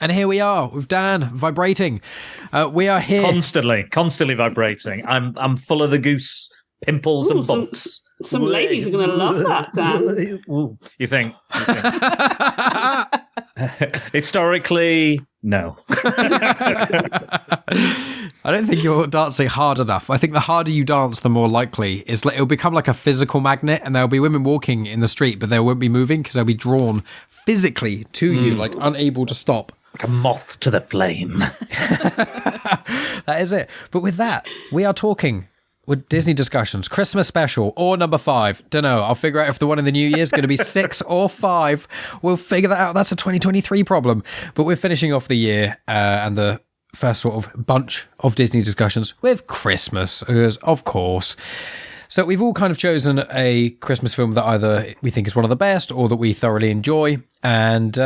And here we are with Dan vibrating. We are here constantly vibrating. I'm full of the goose pimples and bumps. Some ladies are going to love that, Dan. You think? Historically, no. I don't think you're dancing hard enough. I think the harder you dance, the more likely it'll become like a physical magnet, and there'll be women walking in the street, but they won't be moving because they'll be drawn physically to you, like unable to stop. Like a moth to the flame. That is it. But with that, we are talking with Disney discussions, Christmas special or number 5. Don't know. I'll figure out if the one in the new year is going to be 6 or 5. We'll figure that out. That's a 2023 problem. But we're finishing off the year and the first sort of bunch of Disney discussions with Christmas, of course. So we've all kind of chosen a Christmas film that either we think is one of the best or that we thoroughly enjoy. And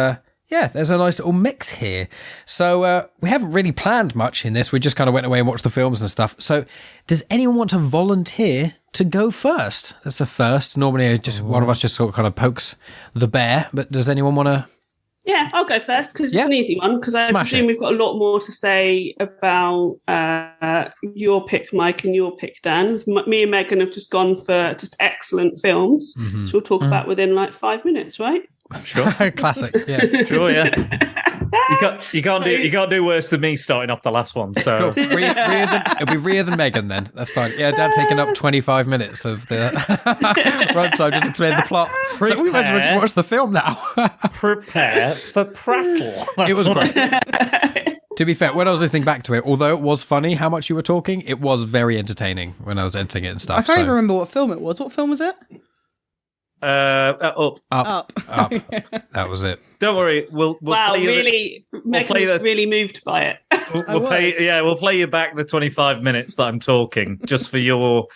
yeah, there's a nice little mix here. So we haven't really planned much in this. We just kind of went away and watched the films and stuff. So does anyone want to volunteer to go first? That's a first. Normally just one of us just sort of kind of pokes the bear. But does anyone want to? Yeah, I'll go first because it's an easy one, because I presume we've got a lot more to say about your pick, Mike, and your pick, Dan. Me and Megan have just gone for just excellent films, so we'll talk about within like 5 minutes, right? Sure. Classics, yeah. Sure, yeah. You can't do worse than me starting off the last one. So cool. It'll be Ria than Megan then. That's fine. Yeah, Dan taking up 25 minutes of the runtime just explain the plot. Like, we might as well just watch the film now. Prepare for prattle. It was great. To be fair, when I was listening back to it, although it was funny how much you were talking, it was very entertaining when I was editing it and stuff. I can't even remember what film it was. What film was it? Up. Okay. That was it. Don't worry, we'll play really, Megan was really moved by it. We'll play you back the 25 minutes that I'm talking, just for your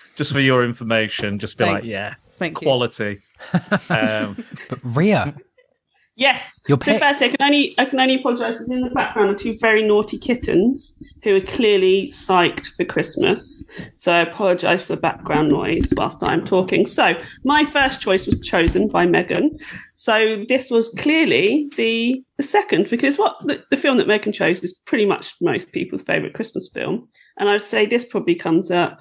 information. Just be Thanks. like, yeah, Thank quality. But Ria, yes. Your so pick. firstly, I can only apologise. Because in the background are 2 very naughty kittens who are clearly psyched for Christmas. So I apologise for the background noise whilst I'm talking. So my first choice was chosen by Megan. So this was clearly the second, because the film that Megan chose is pretty much most people's favourite Christmas film. And I would say this probably comes up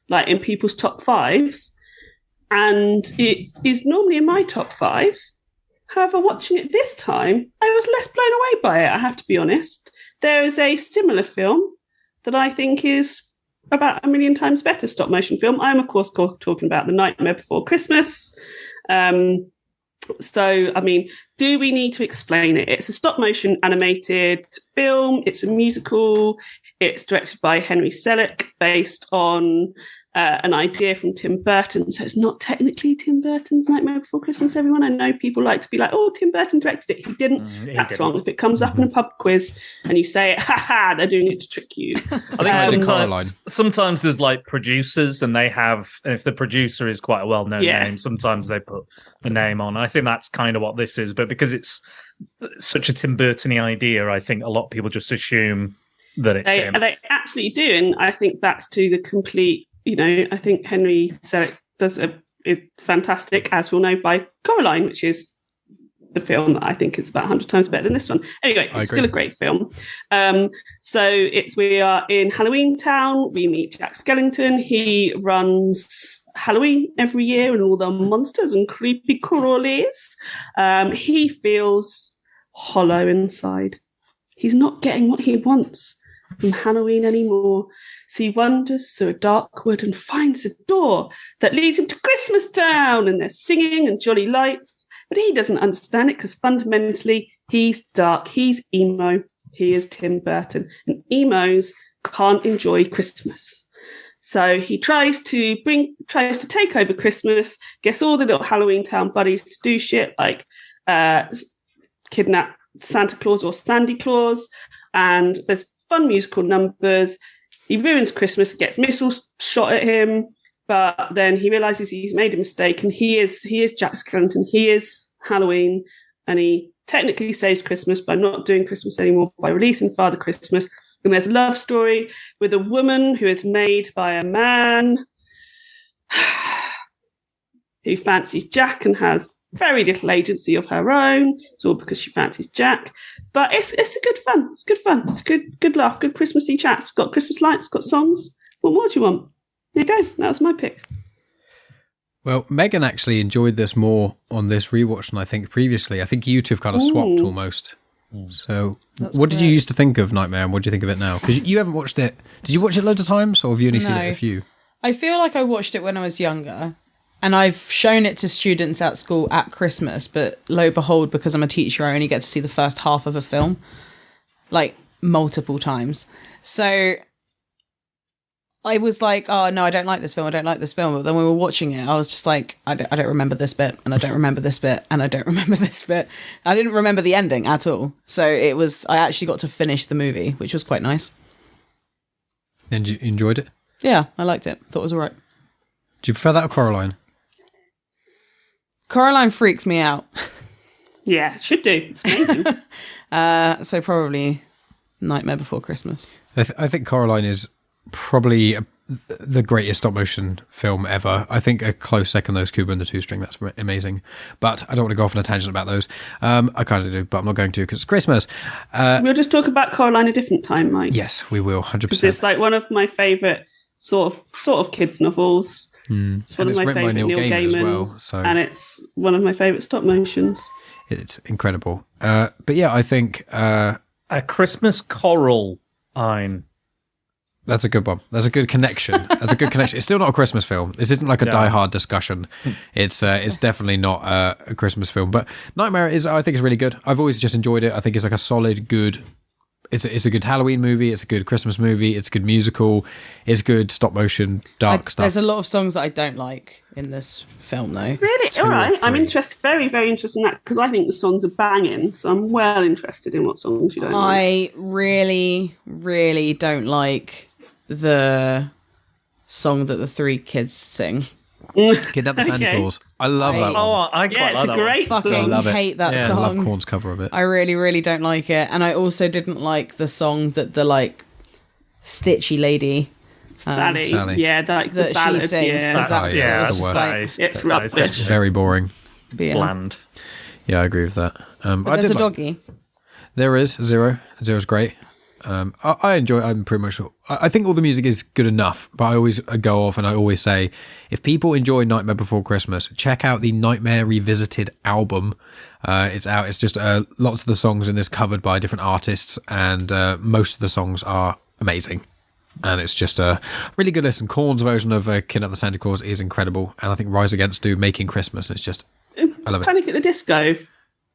like in people's top 5s. And it is normally in my top 5. However, watching it this time, I was less blown away by it, I have to be honest. There is a similar film that I think is about 1 million times better stop motion film. I'm, of course, talking about The Nightmare Before Christmas. So, I mean, do we need to explain it? It's a stop motion animated film. It's a musical. It's directed by Henry Selick, based on an idea from Tim Burton. So it's not technically Tim Burton's Nightmare Before Christmas, everyone. I know people like to be like, oh, Tim Burton directed it. He didn't. That's wrong. If it comes up in a pub quiz and you say it, ha, they're doing it to trick you. I think sometimes there's like producers and they have, and if the producer is quite a well-known name, sometimes they put a name on. I think that's kind of what this is. But because it's such a Tim Burton-y idea, I think a lot of people just assume that it's him. They absolutely do. And I think that's to the complete, I think Henry Selick is fantastic, as we'll know, by Coraline, which is the film that I think is about 100 times better than this one. Anyway, it's still a great film. So we are in Halloween Town. We meet Jack Skellington. He runs Halloween every year and all the monsters and creepy crawlies. He feels hollow inside. He's not getting what he wants from Halloween anymore. So he wanders through a dark wood and finds a door that leads him to Christmas Town, and there's singing and jolly lights, but he doesn't understand it because fundamentally he's dark, he's emo, he is Tim Burton, and emos can't enjoy Christmas. So he tries to take over Christmas, gets all the little Halloween Town buddies to do shit like kidnap Santa Claus or Sandy Claus, and there's fun musical numbers. He ruins Christmas, gets missiles shot at him, but then he realizes he's made a mistake, and he is Jack Skellington. He is Halloween, and he technically saves Christmas by not doing Christmas anymore, by releasing Father Christmas. And there's a love story with a woman who is made by a man who fancies Jack and has very little agency of her own. It's all because she fancies Jack. But it's a good fun. It's good fun. It's good laugh, good Christmassy chats. It's got Christmas lights, it's got songs. What more do you want? There you go. That was my pick. Well, Megan actually enjoyed this more on this rewatch than I think previously. I think you two have kind of swapped almost. So what did you used to think of Nightmare and what do you think of it now? Because you haven't watched it. Did you watch it loads of times or have you only seen it a few? I feel like I watched it when I was younger and I've shown it to students at school at Christmas, but lo and behold, because I'm a teacher, I only get to see the first half of a film, like multiple times. So I was like, oh no, I don't like this film. But then when we were watching it, I was just like, I don't remember this bit, and I don't remember this bit, and I don't remember this bit. I didn't remember the ending at all. So I actually got to finish the movie, which was quite nice. And you enjoyed it? Yeah, I liked it. Thought it was all right. Do you prefer that or Coraline? Coraline freaks me out. Yeah, should do. It's amazing. So probably Nightmare Before Christmas. I think Coraline is probably the greatest stop motion film ever. I think a close second those Cuba and the Two String. That's amazing. But I don't want to go off on a tangent about those. I kind of do, but I'm not going to because it's Christmas. We'll just talk about Coraline a different time, Mike. Yes, we will. 100%. Because it's like one of my favourite sort of kids novels. It's one of my favourite Neil Gaiman as well, so. And it's one of my favourite stop motions. It's incredible. But yeah, I think A Christmas Coraline. That's a good one. That's a good connection. It's still not a Christmas film. This isn't like a Die Hard discussion. It's definitely not a Christmas film. But Nightmare I think is really good. I've always just enjoyed it. I think it's like a solid, good. It's a good Halloween movie. It's a good Christmas movie. It's a good musical. It's good stop motion, dark stuff. There's a lot of songs that I don't like in this film, though. Really? All right. I'm interested. Very, very interested in that because I think the songs are banging. So I'm well interested in what songs you don't like. I really, really don't like the song that the three kids sing. Kidnap the Santa Claus. I love that one. Oh, I quite like it's a that great one. song. Fucking love it. hate that I song. love Korn's cover of it. I really, really don't like it. And I also didn't like the song that the like stitchy lady Sally. Yeah, like the that ballad. she sings. Yeah, That's the worst. like, it's rubbish. Very boring. Bland. Yeah, I agree with that. but there's a doggy. There is Zero. Zero's great. I enjoy. I'm pretty much. I think all the music is good enough, but I always go off and I always say, if people enjoy Nightmare Before Christmas, check out the Nightmare Revisited album. It's out. It's just lots of the songs in this covered by different artists, and most of the songs are amazing. And it's just a really good listen. Korn's version of Kidnap the Santa Claus is incredible, and I think Rise Against do Making Christmas. It's just I love it. Panic at the Disco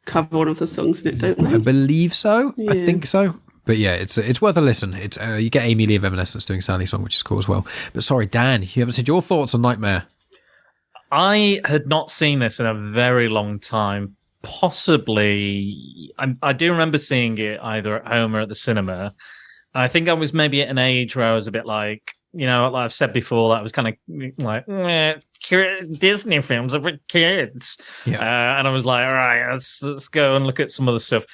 cover one of the songs in it, don't they? I believe so. Yeah. I think so. But yeah, it's worth a listen. It's you get Amy Lee of Evanescence doing Sally Song, which is cool as well. But sorry, Dan, you haven't said your thoughts on Nightmare. I had not seen this in a very long time. Possibly, I do remember seeing it either at home or at the cinema. I think I was maybe at an age where I was a bit like, like I've said before, that I was kind of like, Disney films are for kids. Yeah. And I was like, all right, let's go and look at some other stuff.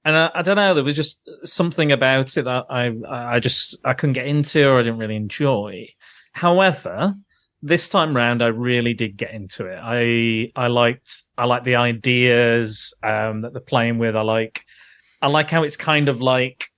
And I don't know, there was just something about it that I couldn't get into or I didn't really enjoy. However, this time round, I really did get into it. I liked the ideas that they're playing with. I like how it's kind of like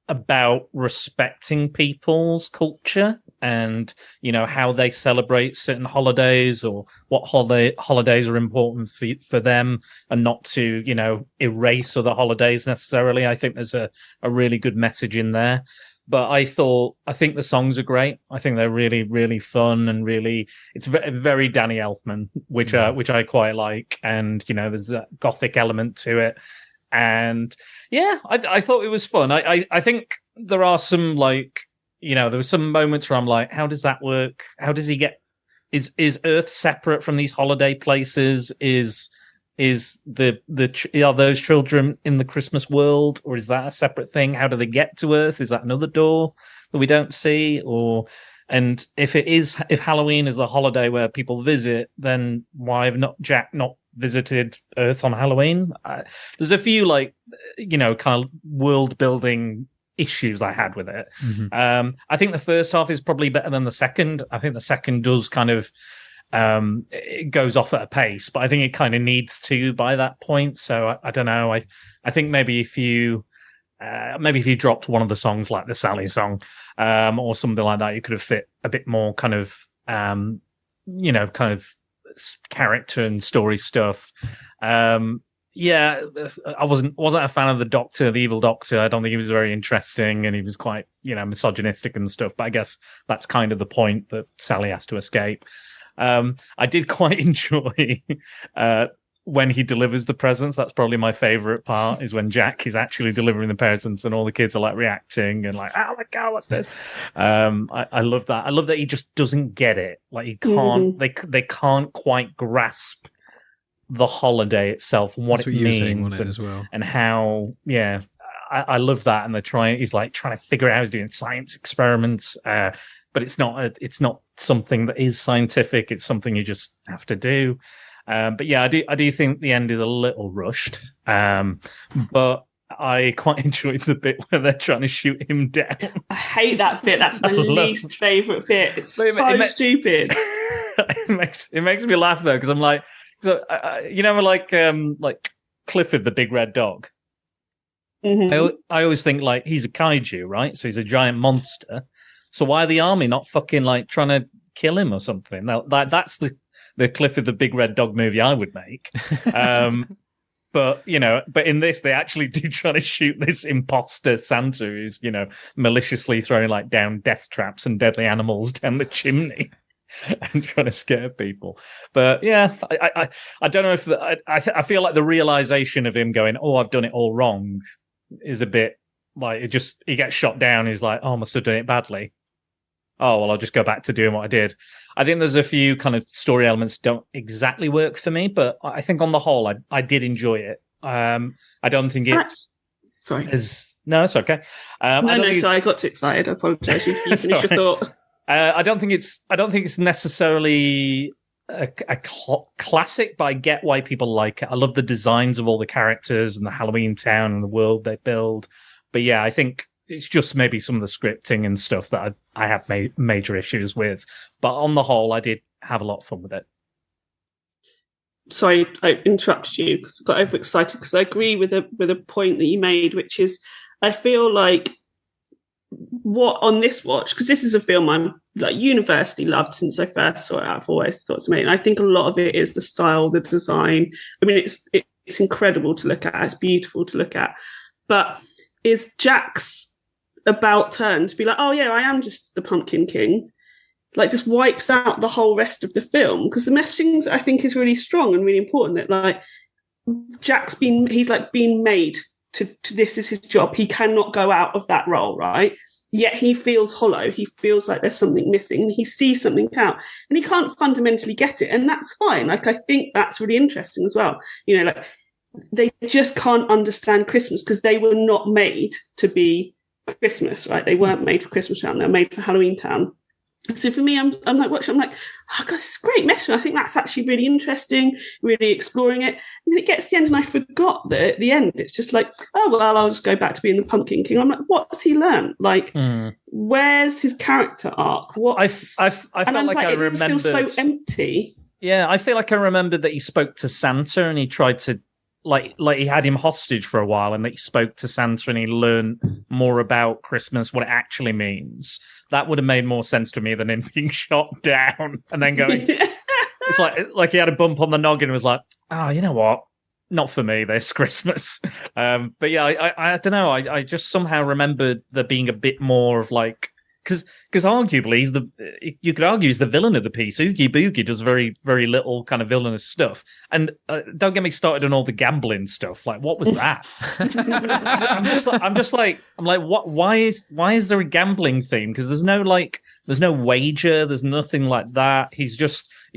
about respecting people's culture and how they celebrate certain holidays or what holidays are important for them, and not to erase other holidays necessarily. I think there's a really good message in there. But I think the songs are great. I think they're really, really fun and really, it's very Danny Elfman, which I quite like. And there's that gothic element to it. And yeah, I thought it was fun. I think there are some there were some moments where I'm like, how does that work? How does he get? Is Earth separate from these holiday places? Are those children in the Christmas world, or is that a separate thing? How do they get to Earth? Is that another door that we don't see? And if Halloween is the holiday where people visit, then why have Jack not visited Earth on Halloween? There's a few kind of world building issues I had with it. Mm-hmm. I think the first half is probably better than the second. I think the second does kind of it goes off at a pace, but I think it kind of needs to by that point. So I don't know. I think maybe if you dropped one of the songs like the Sally song, or something like that, you could have fit a bit more kind of kind of character and story stuff. Yeah, I wasn't a fan of the evil doctor. I don't think he was very interesting, and he was quite, misogynistic and stuff. But I guess that's kind of the point, that Sally has to escape. I did quite enjoy when he delivers the presents. That's probably my favorite part, is when Jack is actually delivering the presents and all the kids are like reacting and like, oh my God, what's this? I love that. I love that he just doesn't get it. Like he can't, they can't quite grasp the holiday itself and what it means, as well. And how, I love that. And he's like trying to figure out how he's doing science experiments, but it's not something that is scientific. It's something you just have to do. But yeah, I do think the end is a little rushed. But I quite enjoyed the bit where they're trying to shoot him down. I hate that bit. That's my least favourite bit. It's so stupid. It makes me laugh though, because I'm like, like Clifford the big red dog. Mm-hmm. I always think like he's a kaiju, right? So he's a giant monster. So why are the army not fucking like trying to kill him or something? That's the Clifford the Big Red Dog movie I would make. But in this, they actually do try to shoot this imposter Santa who's, maliciously throwing like down death traps and deadly animals down the chimney and trying to scare people. But yeah, I don't know if I feel like the realization of him going, oh, I've done it all wrong, is a bit like he gets shot down. He's like, oh, I must have done it badly. Oh, well, I'll just go back to doing what I did. I think there's a few kind of story elements don't exactly work for me, but I think on the whole, I did enjoy it. I don't think it's... Sorry. No, it's okay. Sorry, I got too excited. I apologise. You finish your thought. I don't think it's necessarily a classic, but I get why people like it. I love the designs of all the characters and the Halloween town and the world they build. But yeah, I think it's just maybe some of the scripting and stuff that I have major issues with. But on the whole, I did have a lot of fun with it. Sorry, I interrupted you because I got overexcited, because I agree with a point that you made, which is I feel like what on this watch, because this is a film I'm like universally loved since I first saw it. I've always thought it's amazing. I think a lot of it is the style, the design. I mean, it's incredible to look at. It's beautiful to look at. But is Jack's about turn to be like, oh yeah, I am just the Pumpkin King, like just wipes out the whole rest of the film, because the messaging I think is really strong and really important, that like he's like being made to this is his job. He cannot go out of that role, right? Yet he feels hollow. He feels like there's something missing, and he sees something out, and he can't fundamentally get it, and that's fine. Like I think that's really interesting as well. Like they just can't understand Christmas because they were not made to be Christmas, right? They weren't made for Christmas Town. They're made for Halloween Town. So for me, I'm like watching. I'm like, oh God, this is great message. I think that's actually really interesting, really exploring it. And then it gets to the end, and I forgot that at the end, it's just like, oh well, I'll just go back to being the Pumpkin King. I'm like, what's he learned? Like, where's his character arc? What? I felt like I remembered. It just feels so empty. Yeah, I feel like I remembered that he spoke to Santa and he tried to. Like he had him hostage for a while, and that he spoke to Santa and he learned more about Christmas, what it actually means. That would have made more sense to me than him being shot down and then going. It's like he had a bump on the noggin and was like, "Oh, you know what? Not for me. This Christmas." But yeah, I don't know. I just somehow remembered there being a bit more of like. Because arguably you could argue he's the villain of the piece. Oogie Boogie does very, very little kind of villainous stuff. And don't get me started on all the gambling stuff. Like, what was that? I'm like, what? Why is there a gambling theme? Because there's no wager. There's nothing like that. He's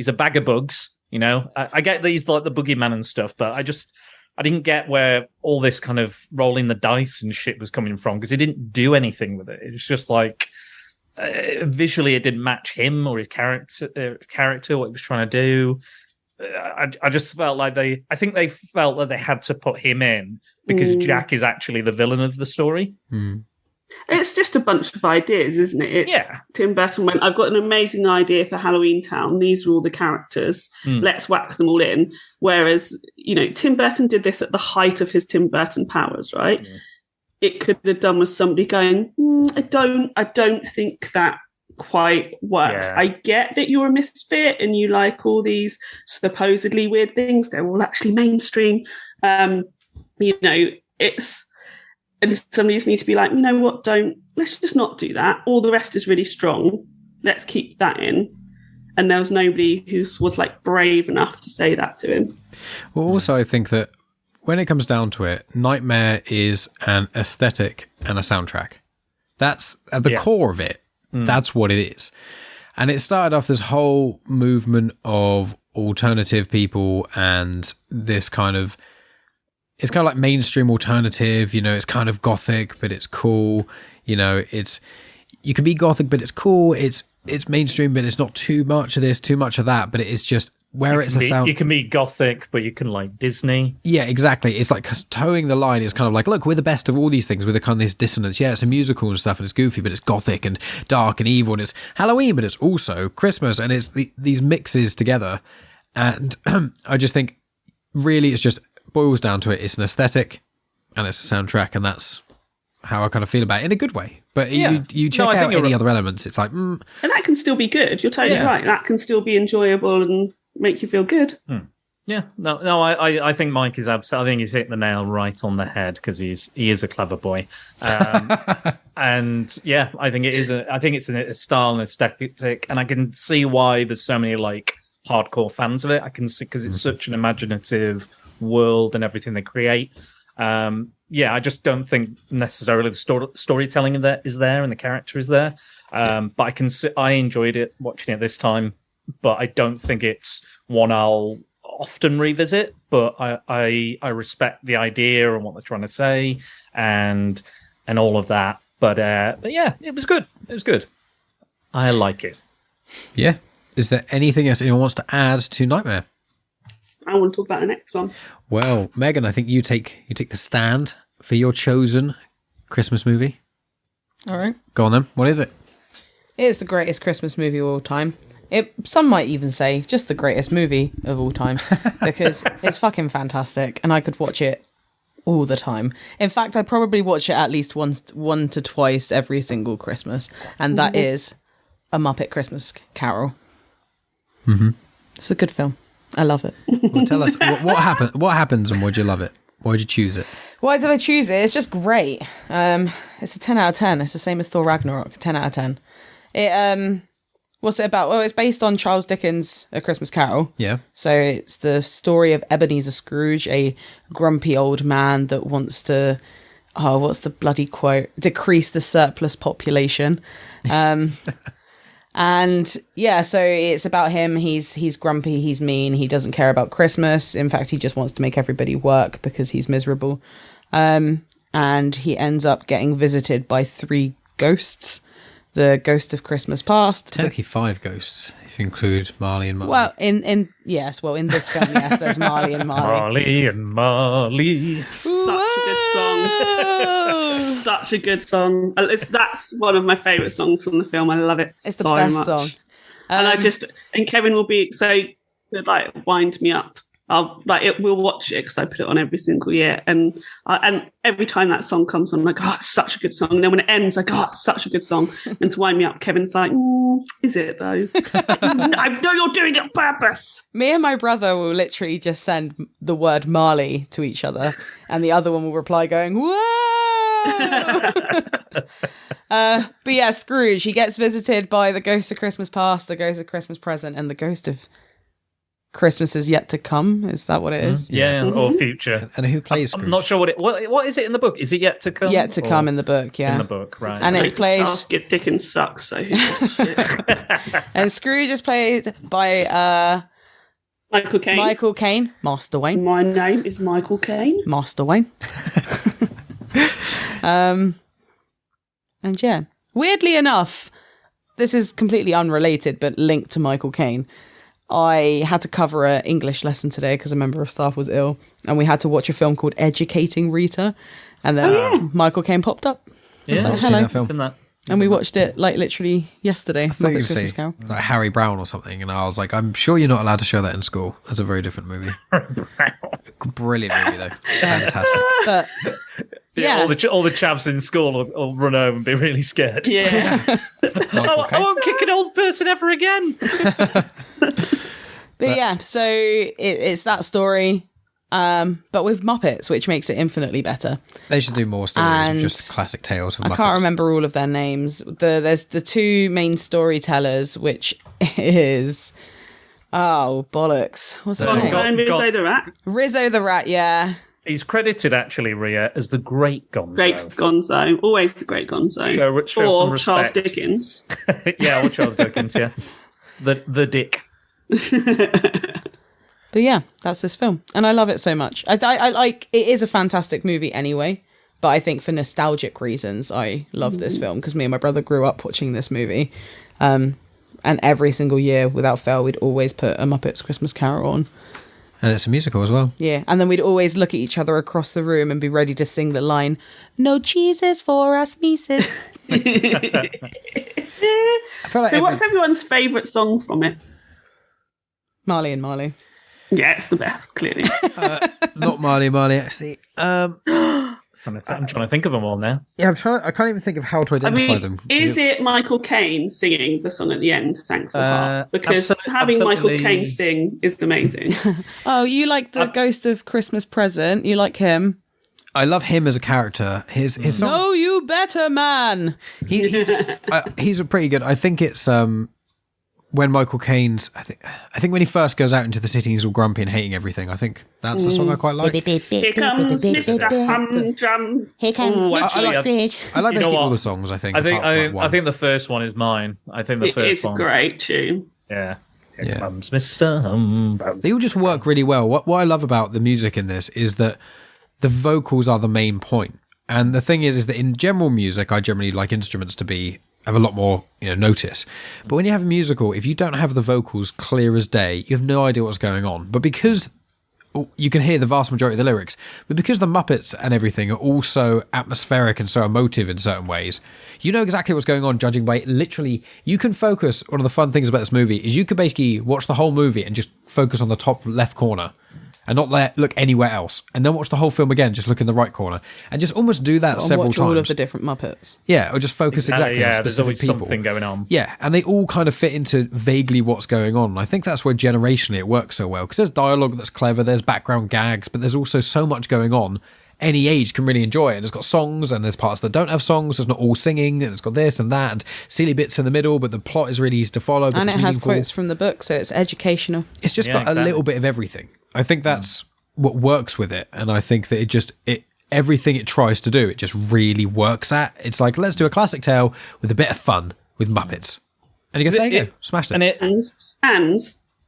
a bag of bugs. I get that he's like the boogeyman and stuff, but I didn't get where all this kind of rolling the dice and shit was coming from, because he didn't do anything with it. It was just like. Visually, it didn't match him or his character, what he was trying to do. I just felt like they felt that they had to put him in because Jack is actually the villain of the story. It's just a bunch of ideas, isn't it? Tim Burton went, I've got an amazing idea for Halloween Town. These are all the characters. Let's whack them all in. Whereas, Tim Burton did this at the height of his Tim Burton powers, right? Yeah. It could have done with somebody going, I don't think that quite works. I get that you're a misfit and you like all these supposedly weird things. They're all actually mainstream. And somebody just needs to be like, let's just not do that. All the rest is really strong. Let's keep that in. And there was nobody who was like brave enough to say that to him. Well, also I think that when it comes down to it, Nightmare is an aesthetic and a soundtrack. That's at the core of it. That's what it is. And it started off this whole movement of alternative people and this kind of, it's kind of like mainstream alternative, it's kind of gothic, but it's cool. You can be gothic, but it's cool. It's mainstream, but it's not too much of this, too much of that, but it's just where it's a sound. You can be gothic, but you can like Disney. Yeah, exactly. It's like towing the line is kind of like, look, we're the best of all these things with a kind of this dissonance. Yeah, it's a musical and stuff and it's goofy, but it's gothic and dark and evil and it's Halloween, but it's also Christmas and it's these mixes together. And I just think really it's just boils down to it. It's an aesthetic and it's a soundtrack, and that's how I kind of feel about it in a good way. But you check out any other elements, it's like and that can still be good. You're totally right. That can still be enjoyable and make you feel good. Yeah, no, I think Mike is absolutely. I think he's hit the nail right on the head because he is a clever boy, and yeah, I think it is. I think it's a style and aesthetic, and I can see why there's so many like hardcore fans of it. I can see because it's such an imaginative world and everything they create. I just don't think necessarily the storytelling of that is there and the character is there. But I enjoyed it watching it this time, but I don't think it's one I'll often revisit. But I respect the idea and what they're trying to say and all of that. But yeah, it was good. It was good. I like it. Yeah. Is there anything else anyone wants to add to Nightmare? I want to talk about the next one. Well, Megan, I think you take the stand for your chosen Christmas movie. All right. Go on then. What is it? It is the greatest Christmas movie of all time. Some might even say just the greatest movie of all time because it's fucking fantastic and I could watch it all the time. In fact, I probably watch it at least one to twice every single Christmas, and that is A Muppet Christmas Carol. Mm-hmm. It's a good film. I love it. Well, tell us what happened. What happens, and why'd you love it? Why'd you choose it? Why did I choose it? It's just great. It's a 10 out of 10. It's the same as Thor Ragnarok. 10 out of 10. What's it about? Well, it's based on Charles Dickens' A Christmas Carol. Yeah. So it's the story of Ebenezer Scrooge, a grumpy old man that wants to, what's the bloody quote? Decrease the surplus population. And yeah, so it's about him. He's grumpy, he's mean, he doesn't care about Christmas. In fact, he just wants to make everybody work because he's miserable. And he ends up getting visited by 3 ghosts. The ghost of Christmas past. Technically 5 ghosts, if you include Marley and Marley. Well, in this film, yes, there's Marley and Marley. Marley and Marley. Such a good song. Such a good song. That's one of my favourite songs from the film. I love it it's so much. It's the best song. And Kevin will be to wind me up. We'll watch it because I put it on every single year, and every time that song comes on, I'm like, it's such a good song. And then when it ends, like, it's such a good song. And to wind me up, Kevin's like, is it though? I know you're doing it on purpose. Me and my brother will literally just send the word Marley to each other, and the other one will reply going, whoa. But yeah, Scrooge, he gets visited by the ghost of Christmas past, the ghost of Christmas present, and the ghost of Christmas is yet to come. Is that what it is? Yeah, or future. And who plays Scrooge? I'm not sure what is it in the book? Is it yet to come? Yet to come in the book, yeah. In the book, right. And it's played... Dickens sucks, so who gives a shit? And Scrooge is played by... Michael Caine. Michael Caine. Master Wayne. My name is Michael Caine. Master Wayne. And yeah. Weirdly enough, this is completely unrelated, but linked to Michael Caine. I had to cover an English lesson today because a member of staff was ill, and we had to watch a film called Educating Rita, and then Michael Caine popped up. Yeah, So, I've seen hello. that film. Seen that. And we watched it like literally yesterday. I thought you Muppets would Christmas say Carol. like Harry Brown or something, and I was like, I'm sure you're not allowed to show that in school. That's a very different movie. Brilliant movie though, fantastic. But yeah, all the chaps in school will run home and be really scared. Yeah. I won't kick an old person ever again. but yeah. So it's that story, but with Muppets, which makes it infinitely better. They should do more stories And of just classic tales of Muppets. I can't remember all of their names. There's the two main storytellers, which is bollocks. What's his Oh, name? God. Rizzo the Rat. Rizzo the Rat. Yeah. He's credited, actually, Ria, as the Great Gonzo. Great Gonzo. Always the Great Gonzo. Show some or Charles respect. Dickens. Yeah, or Charles Dickens, yeah. The Dick. But yeah, that's this film, and I love it so much. I like it. Is a fantastic movie anyway, but I think for nostalgic reasons, I love this film because me and my brother grew up watching this movie, and every single year, without fail, we'd always put a Muppets Christmas Carol on. And it's a musical as well. Yeah, and then we'd always look at each other across the room and be ready to sing the line, "No cheeses for us, Mises." I feel like So what's everyone's favourite song from it? Marley and Marley. Yeah, it's the best, clearly. not Marley actually. I'm trying to think of them all now. Yeah, I can't even think of how to I identify mean, them. is it Michael Caine singing the song at the end, Thankful Heart? Because having absolutely. Michael Caine sing is amazing. Oh, you like the Ghost of Christmas Present? You like him? I love him as a character. His songs. No, you better, man. He's a pretty good. I think it's when Michael Caine's. I think when he first goes out into the city, he's all grumpy and hating everything. I think that's the song I quite like. Here comes Mr. Humdrum. Here comes Mr. Scrooge. I like You know basically all what? the songs. I think. I think apart from one. I think the first one is mine. I think the It first is a one. great tune. Yeah. Here Yeah. comes Mr. Humbug. They all just work really well. What I love about the music in this is that the vocals are the main point. And the thing is that in general music, I generally like instruments to have a lot more, notice. But when you have a musical, if you don't have the vocals clear as day, you have no idea what's going on. But because you can hear the vast majority of the lyrics, but because the Muppets and everything are all so atmospheric and so emotive in certain ways, you know exactly what's going on, judging by literally, you can focus. One of the fun things about this movie is you could basically watch the whole movie and just focus on the top left corner and not look anywhere else, and then watch the whole film again, just look in the right corner, and just almost do that several watch times. all of the different Muppets. Yeah, or just focus exactly on there's specific always people. something going on. Yeah, and they all kind of fit into vaguely what's going on. And I think that's where generationally it works so well, because there's dialogue that's clever, there's background gags, but there's also so much going on. Any age can really enjoy it. And it's got songs, and there's parts that don't have songs. It's not all singing, and it's got this and that, and silly bits in the middle, but the plot is really easy to follow. And it has meaningful. quotes from the book, so it's educational. It's just got exactly. a little bit of everything. I think that's what works with it, and I think that everything it tries to do, it just really works at. It's like, let's do a classic tale with a bit of fun with Muppets, and you go, there you go, smashed it. And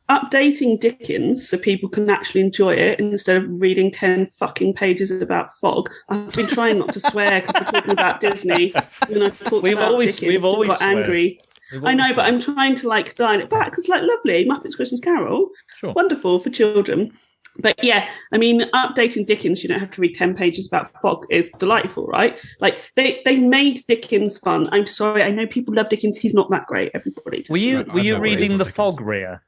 updating Dickens so people can actually enjoy it instead of reading 10 fucking pages about fog. I've been trying not to swear because we're talking about Disney. When I talked about Dickens, we've always got angry. I know, but I'm trying to dial it back because, lovely, Muppets Christmas Carol, Sure. wonderful for children. But yeah, I mean, updating Dickens, you don't have to read 10 pages about fog, is delightful, right? They made Dickens fun. I'm sorry, I know people love Dickens. He's not that great, everybody. Were you never reading read The Dickens. Fog, Ria?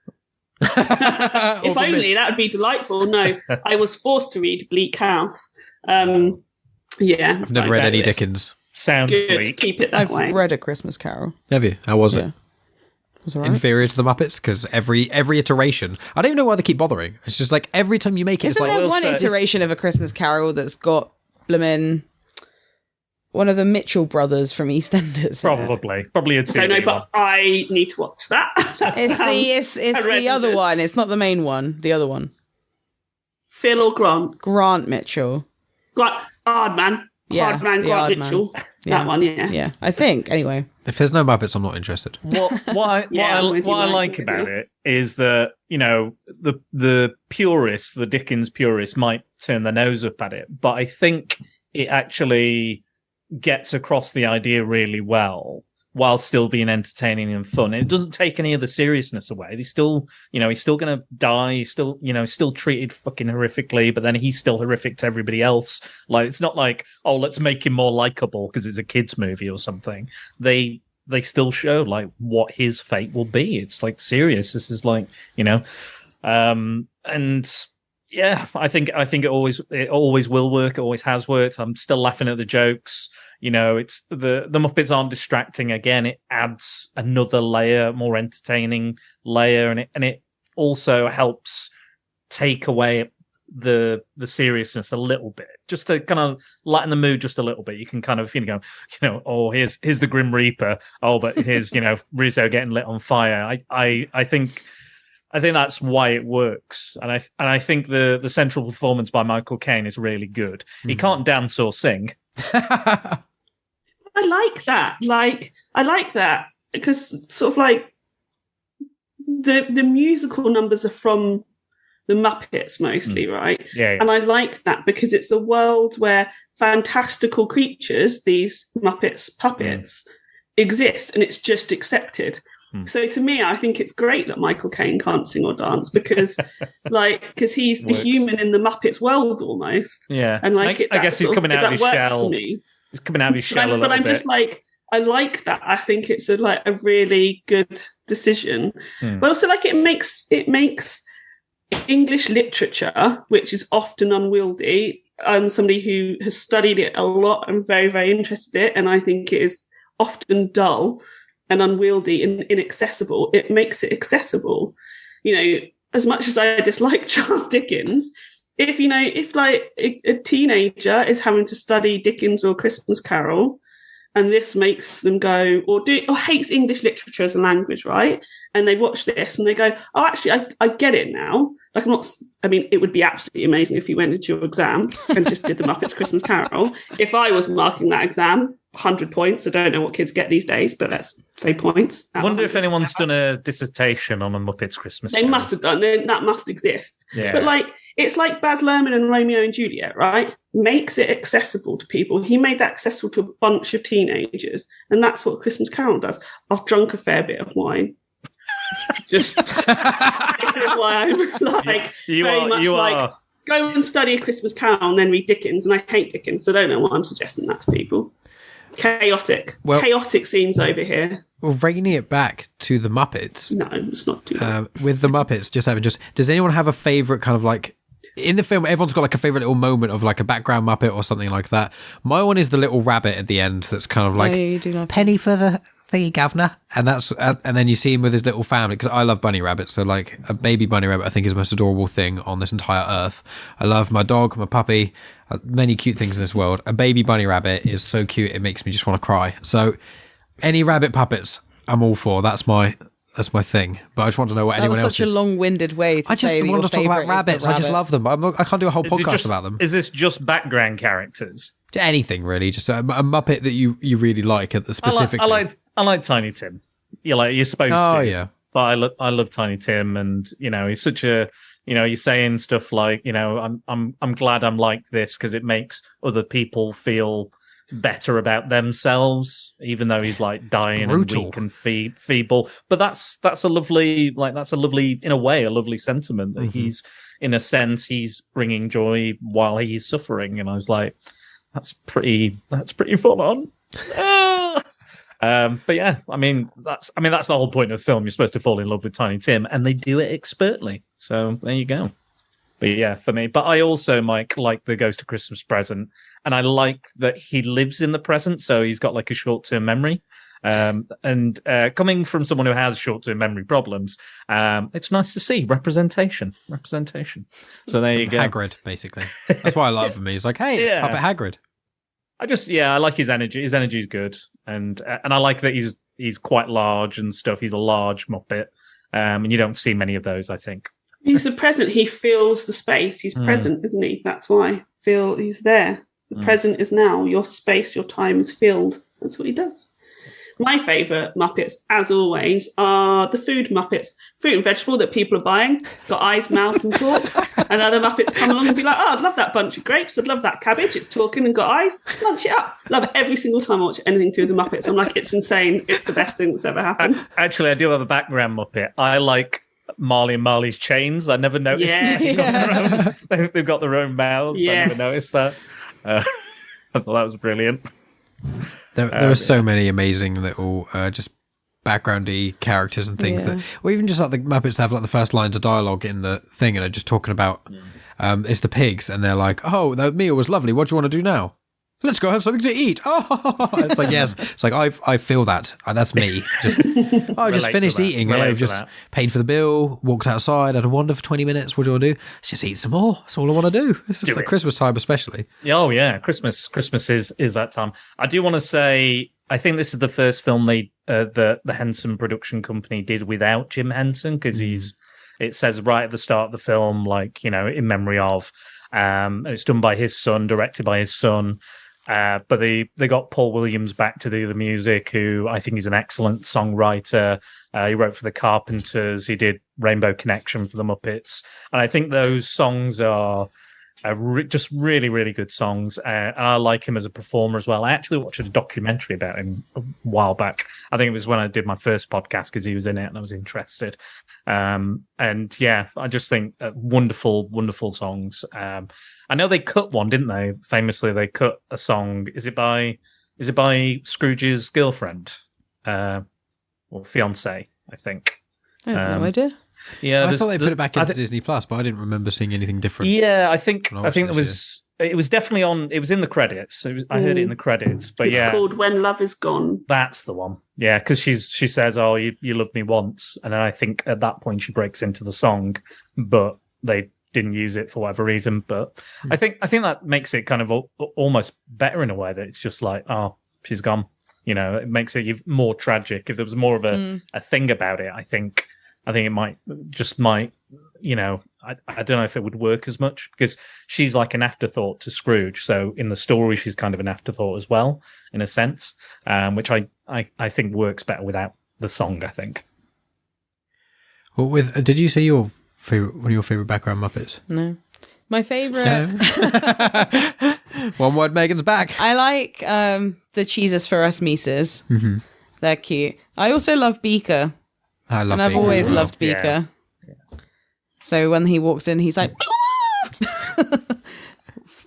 If only, that would be delightful. No, I was forced to read Bleak House. Yeah. I've never read any Dickens. Sounds Good, bleak. keep it that I've way. read A Christmas Carol. Have you? How was Yeah. it? Was all right. Inferior to the Muppets? Because every iteration, I don't even know why they keep bothering. It's just like every time you make it, Isn't it's like, there will one say- iteration of A Christmas Carol that's got bloomin' one of the Mitchell brothers from EastEnders? in it? Probably a I don't know, TV one. but I need to watch that. That It's sounds the other horrendous. one. It's not the main one. The other one. Phil or Grant? Grant Mitchell. Grant, Aardman. Yeah, Aardman, the Grant Aardman. Mitchell. Yeah. That one, yeah. Yeah, I think. Anyway, if there's no Muppets, I'm not interested. What Yeah, I'm with you, I Mike, like I'm with about you. it is that, the purists, the Dickens purists, might turn their nose up at it, but I think it actually gets across the idea really well while still being entertaining and fun. And it doesn't take any of the seriousness away. He's still, he's still going to die. He's still, still treated fucking horrifically, but then he's still horrific to everybody else. Like, it's not like, oh, let's make him more likable because it's a kid's movie or something. They still show like what his fate will be. It's like serious. This is like, and yeah, I think it always will work. It always has worked. I'm still laughing at the jokes. It's the Muppets aren't distracting. Again, it adds another layer, more entertaining layer, and it also helps take away the seriousness a little bit, just to kind of lighten the mood just a little bit. You can kind of oh, here's the Grim Reaper. Oh, but here's Rizzo getting lit on fire. I think that's why it works, and I think the central performance by Michael Caine is really good. He can't dance or sing. I like that. I like that because sort of like the musical numbers are from the Muppets mostly, right? Yeah. And I like that because it's a world where fantastical creatures, these Muppets puppets, exist, and it's just accepted. So to me, I think it's great that Michael Caine can't sing or dance because he's the human in the Muppets world almost. Yeah, and I guess he's coming out of his shell. For me. He's coming out of his shell a little bit. But I'm just like, I like that. I think it's a really good decision. But also, like, it makes English literature, which is often unwieldy. I'm somebody who has studied it a lot and very, very interested in it, and I think it is often dull and unwieldy and inaccessible. It makes it accessible. As much as I dislike Charles Dickens, if like a teenager is having to study Dickens or Christmas Carol, and this makes them go or hates English literature as a language, right? And they watch this and they go, oh, actually, I get it now. Like, it would be absolutely amazing if you went into your exam and just did the Muppets Christmas Carol. If I was marking that exam, 100 points. I don't know what kids get these days, but let's say points. I wonder if anyone's done a dissertation on a Muppets Christmas Carol. They must have done. That must exist. Yeah. But it's like Baz Luhrmann and Romeo and Juliet, right? Makes it accessible to people. He made that accessible to a bunch of teenagers, and that's what Christmas Carol does. I've drunk a fair bit of wine. Just this is why I'm go and study a Christmas Carol and then read Dickens, and I hate Dickens, so I don't know why I'm suggesting that to people. Chaotic scenes over here. Well, bringing it back to the Muppets. No, it's not too bad. With the Muppets, does anyone have a favourite kind of like, in the film, everyone's got like a favourite little moment of like a background Muppet or something like that. My one is the little rabbit at the end that's kind of like, penny for the thingy, governor. And then you see him with his little family, because I love bunny rabbits. So like a baby bunny rabbit, I think, is the most adorable thing on this entire earth. I love my dog, my puppy, many cute things in this world. A baby bunny rabbit is so cute, it makes me just want to cry. So any rabbit puppets, I'm all for. That's my thing. But I just want to know what anyone else is. That was such a long-winded way to say that your want to talk about rabbits. Rabbit. I just love them. I can't do a whole podcast about them. Is this just background characters? Anything really, just a Muppet that you really like at the specific. I like Tiny Tim. You're supposed to. Oh yeah. But I love Tiny Tim, and he's such a he's saying stuff like I'm glad I'm like this because it makes other people feel better about themselves, even though he's like dying Brutal. And weak and feeble. But that's a lovely in a way a lovely sentiment that he's, in a sense, he's bringing joy while he's suffering. And I was like, that's pretty full on. But yeah, that's the whole point of the film. You're supposed to fall in love with Tiny Tim, and they do it expertly. So there you go. But yeah, for me. But I also, Mike, like the Ghost of Christmas Present, and I like that he lives in the present, so he's got like a short-term memory. And coming from someone who has short-term memory problems, it's nice to see representation. So there you go. Hagrid, basically. That's why I love him. He's like, hey, it's Puppet Hagrid. I like his energy. His energy is good, and I like that he's quite large and stuff. He's a large Muppet, and you don't see many of those, I think. He's the present. He fills the space. He's present, isn't he? That's why he's there. The present is now. Your space, your time is filled. That's what he does. My favourite Muppets, as always, are the food Muppets. Fruit and vegetable that people are buying, got eyes, mouths and talk. And other Muppets come along and be like, oh, I'd love that bunch of grapes. I'd love that cabbage. It's talking and got eyes. Munch it up. Love it every single time I watch anything to do with the Muppets. I'm like, it's insane. It's the best thing that's ever happened. Actually, I do have a background Muppet. I like Marley and Marley's chains. I never noticed that. They've got their own mouths. Yes. I never noticed that. I thought that was brilliant. There were so many amazing little just backgroundy characters and things that, or even just like the Muppets have like the first lines of dialogue in the thing and they're just talking about it's the pigs and they're like, oh, that meal was lovely. What do you want to do now? Let's go have something to eat. Oh, it's like, yes. It's like, I feel that. That's me. Just, I just finished eating. I've just paid for the bill, walked outside, had a wander for 20 minutes. What do you want to do? Let's just eat some more. That's all I want to do. This is like Christmas time, especially. Oh, yeah. Christmas is that time. I do want to say, I think this is the first film the Henson production company did without Jim Henson, because it says right at the start of the film, like, you know, in memory of, and it's done by his son, directed by his son. But they got Paul Williams back to do the music, who I think is an excellent songwriter. He wrote for the Carpenters. He did Rainbow Connection for the Muppets. And I think those songs are just really, really good songs. And I like him as a performer as well. I actually watched a documentary about him a while back. I think it was when I did my first podcast because he was in it and I was interested. And yeah, I just think wonderful, wonderful songs. I know they cut one, didn't they? Famously, they cut a song. Is it by Scrooge's girlfriend or fiance? I think. I have no idea. Yeah, I thought they put it back into Disney Plus, but I didn't remember seeing anything different. Yeah, I think it was definitely on. It was in the credits. I heard it in the credits. But it's called When Love Is Gone. That's the one. Yeah, because she says, "Oh, you loved me once," and then I think at that point she breaks into the song, but they didn't use it for whatever reason. But I think that makes it kind of almost better in a way that it's just like, oh, she's gone. You know, it makes it more tragic. If there was more of a thing about it, I think it might, you know, I don't know if it would work as much because she's like an afterthought to Scrooge. So in the story, she's kind of an afterthought as well, in a sense, which I think works better without the song, I think. Well, did you say one of your favorite background Muppets? No. My favorite. One word, Megan's back. I like the cheeses for us Mises. Mm-hmm. They're cute. I also love Beaker. I've always loved Beaker. Yeah. So when he walks in, he's like,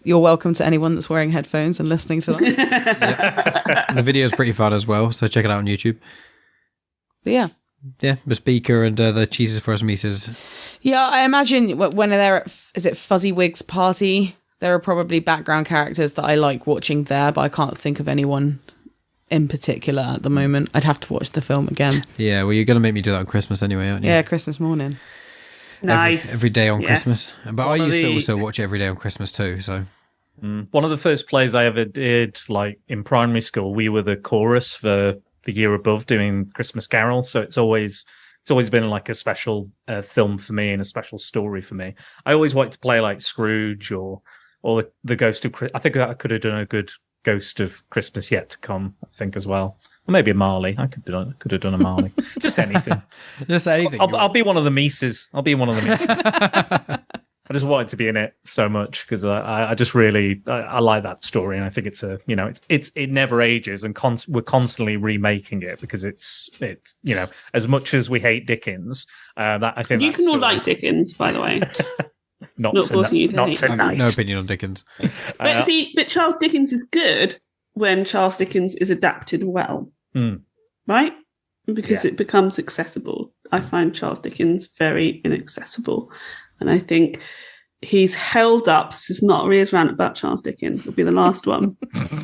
you're welcome to anyone that's wearing headphones and listening to them. The video is pretty fun as well, so check it out on YouTube. But yeah. Yeah, Miss Beaker and the cheeses for us Mises. Yeah, I imagine when they're at, is it Fuzzywig's party? There are probably background characters that I like watching there, but I can't think of anyone in particular at the moment. I'd have to watch the film again. Yeah, well, you're going to make me do that on Christmas anyway, aren't you? Yeah, Christmas morning. Nice. Every day on Christmas. But I used to also watch it every day on Christmas too, so... One of the first plays I ever did, like in primary school, we were the chorus for the year above doing Christmas Carol, so it's always been like a special film for me and a special story for me. I always wanted to play like Scrooge or the Ghost of Christmas. I think I could have done a good Ghost of Christmas Yet to Come, I think, as well. Or maybe a Marley. I could have done a Marley. Just anything. Just anything. I'll be one of the Mises. I just wanted to be in it so much because I just really I like that story, and I think it's it never ages, and we're constantly remaking it because it's you know, as much as we hate Dickens, that I think you can all like Dickens, by the way. not forcing you to hate. I have no opinion on Dickens. But Charles Dickens is good when Charles Dickens is adapted well, right? Because it becomes accessible. I find Charles Dickens very inaccessible. And I think he's held up, this is not Ria's rant about Charles Dickens, it'll be the last one.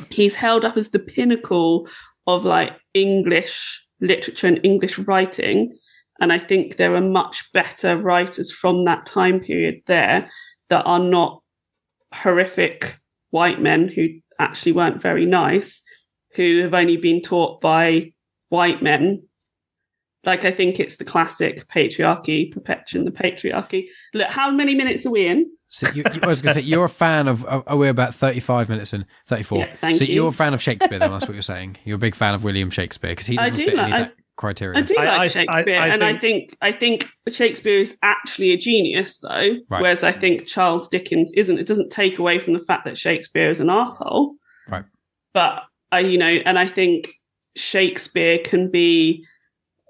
He's held up as the pinnacle of like English literature and English writing. And I think there are much better writers from that time period there that are not horrific white men who actually weren't very nice, who have only been taught by white men. Like, I think it's the classic patriarchy, perpetuating the patriarchy. Look, how many minutes are we in? So I was going to say, you're a fan of, we're about 35 minutes in, 34. Yeah, thank so you. you're a fan of Shakespeare then, that's what you're saying. You're a big fan of William Shakespeare because he doesn't fit any of that criteria. I do like Shakespeare, I think Shakespeare is actually a genius, though. Right. Whereas I think Charles Dickens isn't. It doesn't take away from the fact that Shakespeare is an arsehole. Right. But I think Shakespeare can be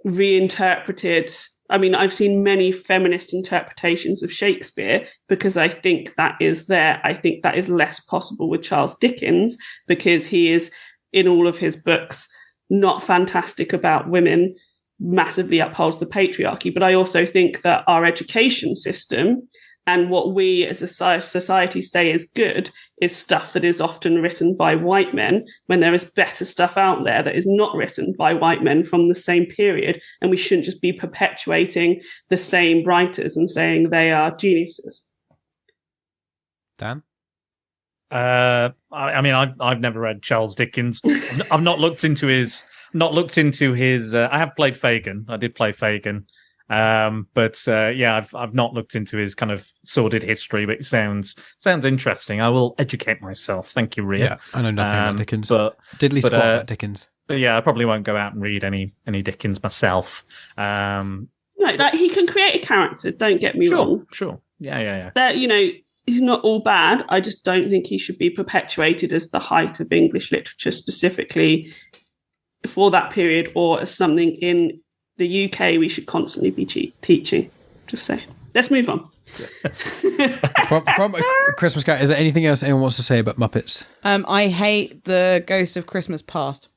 reinterpreted. I mean, I've seen many feminist interpretations of Shakespeare because I think that is there. I think that is less possible with Charles Dickens because he is, in all of his books, not fantastic about women, massively upholds the patriarchy. But I also think that our education system and what we as a society say is good is stuff that is often written by white men when there is better stuff out there that is not written by white men from the same period. And we shouldn't just be perpetuating the same writers and saying they are geniuses. Dan? I mean, I've never read Charles Dickens. I've not looked into his. I have played Fagin. I did play Fagin, but I've not looked into his kind of sordid history. But it sounds interesting. I will educate myself. Thank you, Ria. Yeah, I know nothing about Dickens. But diddly squat about Dickens. But yeah, I probably won't go out and read any Dickens myself. No, like he can create a character. Don't get me wrong. Sure. Yeah. That he's not all bad. I just don't think he should be perpetuated as the height of English literature specifically for that period, or as something in the UK we should constantly be teaching. Just say. Let's move on. from a Christmas Carol, is there anything else anyone wants to say about Muppets? I hate the Ghost of Christmas Past.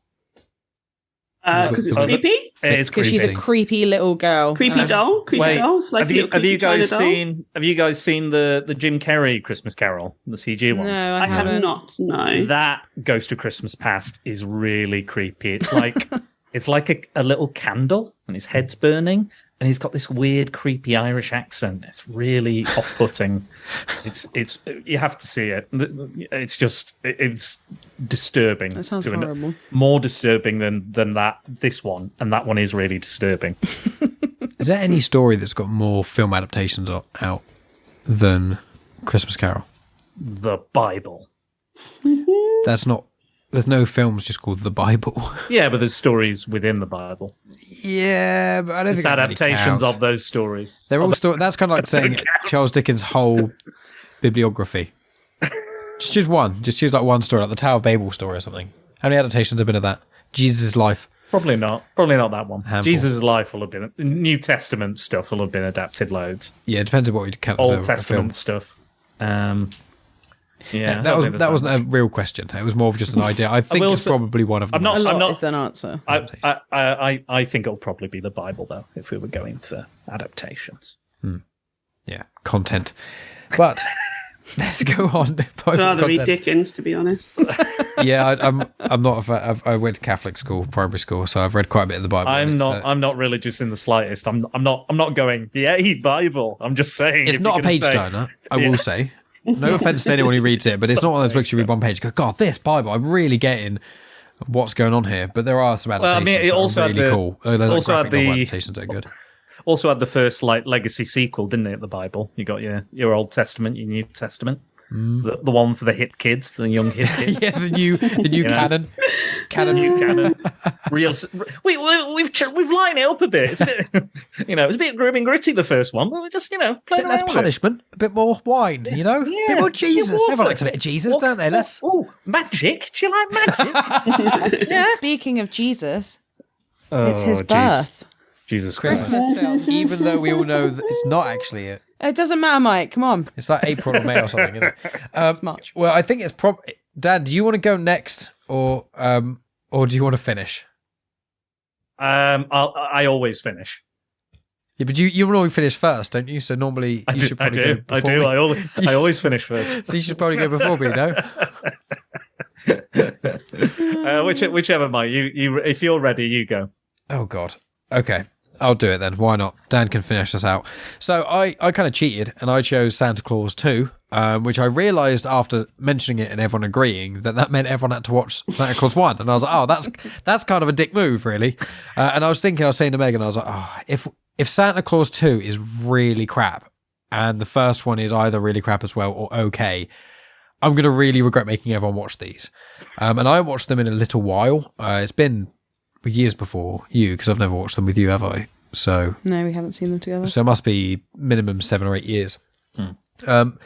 Because it's creepy? It is Because she's a creepy little girl. Creepy doll? Creepy dolls? Like have you guys seen the Jim Carrey Christmas Carol, the CG one? No, I have not, no. That Ghost of Christmas Past is really creepy. It's like it's like a little candle and his head's burning and he's got this weird creepy Irish accent. It's really off-putting. It's you have to see it. It's disturbing. That sounds horrible. More disturbing than this one, and that one is really disturbing. Is there any story that's got more film adaptations out than Christmas Carol? The Bible. There's no films just called The Bible. Yeah, but there's stories within the Bible. Yeah, but I don't think adaptations really of those stories. They're all that's kind of like saying Charles Dickens' whole bibliography. Just choose one. Just choose like one story, like the Tower of Babel story or something. How many adaptations have been of that? Jesus' life. Probably not. Probably not that one. Handful. Jesus' life will have been New Testament stuff will have been adapted loads. Yeah, it depends on what we count as Old Testament stuff. Yeah, that wasn't a real question. It was more of just an idea. I think it's probably one of them. A lot is an answer. I think it'll probably be the Bible though, if we were going for adaptations. Yeah, content. But let's go on. I'd rather read Dickens, to be honest. Yeah, I'm not. I went to Catholic school, primary school, so I've read quite a bit of the Bible. I'm not religious in the slightest. I'm not going. Yay, Bible. I'm just saying it's not a page turner. I will say. No offense to anyone who reads it, but it's not one of those books you read one page. Go, God, this Bible, I'm really getting what's going on here. But there are some adaptations that are really cool. There's graphic novel adaptations that are good. Also had the first legacy sequel, didn't it? The Bible. You got your Old Testament, your New Testament. The one for the hip kids, the young hip kids. Yeah, the new canon. New canon. Real. We've lined it up a bit. It's a bit, it's a bit grim and gritty. The first one, but we're just playing a bit less punishment, a bit more wine. A bit more Jesus. Everyone likes a bit of Jesus, don't they? Magic. Do you like magic? Yeah. Speaking of Jesus, it's his birth. Jesus Christ. Christmas film. Even though we all know that it's not actually it. It doesn't matter, Mike. Come on. It's like April or May or something, isn't it? It's March. Well, I think it's probably... Dad, do you want to go next or do you want to finish? I always finish. Yeah, but you normally finish first, don't you? So normally you should probably go before me. I always finish first. So you should probably go before me, no? Whichever, Mike. You, if you're ready, you go. Oh, God. Okay. I'll do it then. Why not? Dan can finish us out. So I kind of cheated and I chose Santa Claus 2, which I realised after mentioning it and everyone agreeing that meant everyone had to watch Santa Claus 1. And I was like, oh, that's kind of a dick move, really. And I was saying to Megan, I was like, oh, if Santa Claus 2 is really crap, and the first one is either really crap as well or okay, I'm going to really regret making everyone watch these. And I watched them in a little while. It's been years before you, because I've never watched them with you, have I? So no, we haven't seen them together. So it must be minimum 7 or 8 years. But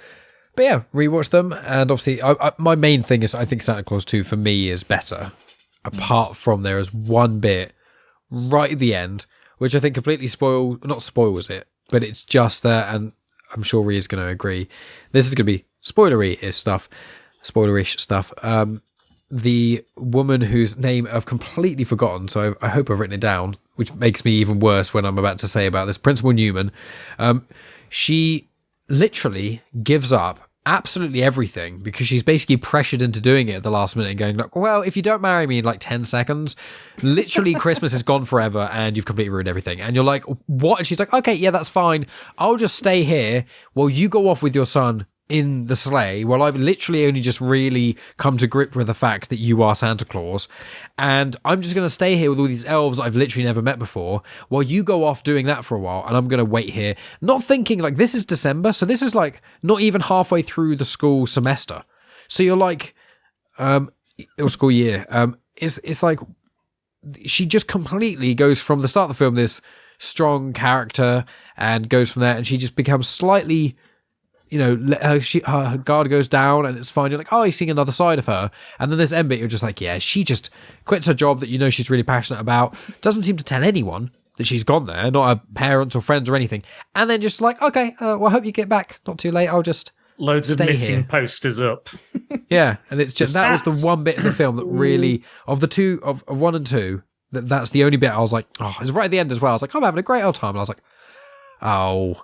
yeah, rewatch them, and obviously, my main thing is I think Santa Claus 2 for me is better. Apart from there is one bit right at the end, which I think completely not spoils it, but it's just there, and I'm sure Ria's going to agree. This is going to be spoilerish stuff. The woman whose name I've completely forgotten, so I hope I've written it down, which makes me even worse when I'm about to say about this. Principal Newman, she literally gives up absolutely everything because she's basically pressured into doing it at the last minute and going, like, well, if you don't marry me in like 10 seconds, literally Christmas is gone forever and you've completely ruined everything. And you're like, what? And she's like, okay, yeah, that's fine. I'll just stay here while you go off with your son in the sleigh, while I've literally only just really come to grip with the fact that you are Santa Claus, and I'm just going to stay here with all these elves I've literally never met before while you go off doing that for a while, and I'm going to wait here, not thinking like this is December, so this is like not even halfway through the school semester, so you're like or school year, it's like she just completely goes from the start of the film this strong character and goes from there, and she just becomes slightly, you know, her guard goes down and it's fine. You're like, oh, you're seeing another side of her. And then this end bit, you're just like, yeah, she just quits her job that you know she's really passionate about. Doesn't seem to tell anyone that she's gone there, not her parents or friends or anything. And then just like, okay, well, I hope you get back. Not too late. I'll just loads of missing here. Posters up. Yeah, and it's just that was the one bit of the film that really, of the two, of 1 and 2, that's the only bit I was like, oh, it's right at the end as well. I was like, I'm having a great old time. And I was like, oh,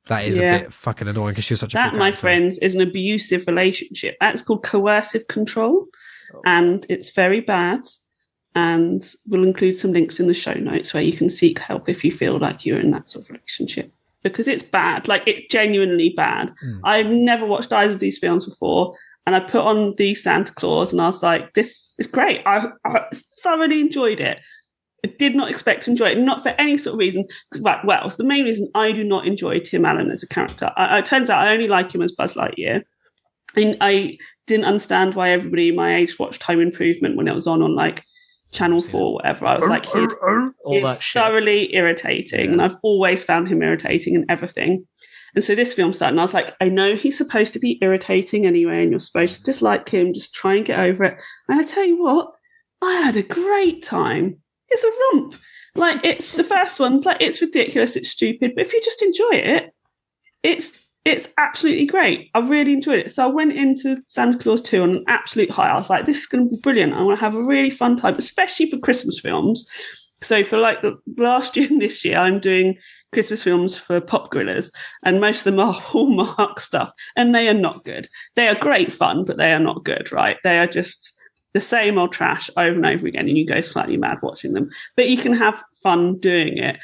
that is a bit fucking annoying because she was such a good character. My friends, is an abusive relationship. That's called coercive control, and it's very bad. And we'll include some links in the show notes where you can seek help if you feel like you're in that sort of relationship, because it's bad. Like, it's genuinely bad. I've never watched either of these films before, and I put on the Santa Claus, and I was like, this is great. I thoroughly enjoyed it. I did not expect to enjoy it, not for any sort of reason. Well, it's the main reason I do not enjoy Tim Allen as a character. It turns out I only like him as Buzz Lightyear. And I didn't understand why everybody my age watched Home Improvement when it was on like Channel 4 or whatever. I was like, he's thoroughly irritating. And I've always found him irritating and everything. And so this film started, and I was like, I know he's supposed to be irritating anyway, and you're supposed to dislike him, just try and get over it. And I tell you what, I had a great time. It's a romp. Like, it's the first one, like, it's ridiculous, it's stupid, but if you just enjoy it, it's absolutely great. I really enjoyed it. So I went into Santa Claus 2 on an absolute high. I was like, this is going to be brilliant. I'm going to have a really fun time, especially for Christmas films. So for like the last year and this year, I'm doing Christmas films for Pop Gorillas, and most of them are Hallmark stuff, and they are not good. They are great fun, but they are not good, right? They are just the same old trash over and over again, and you go slightly mad watching them. But you can have fun doing it.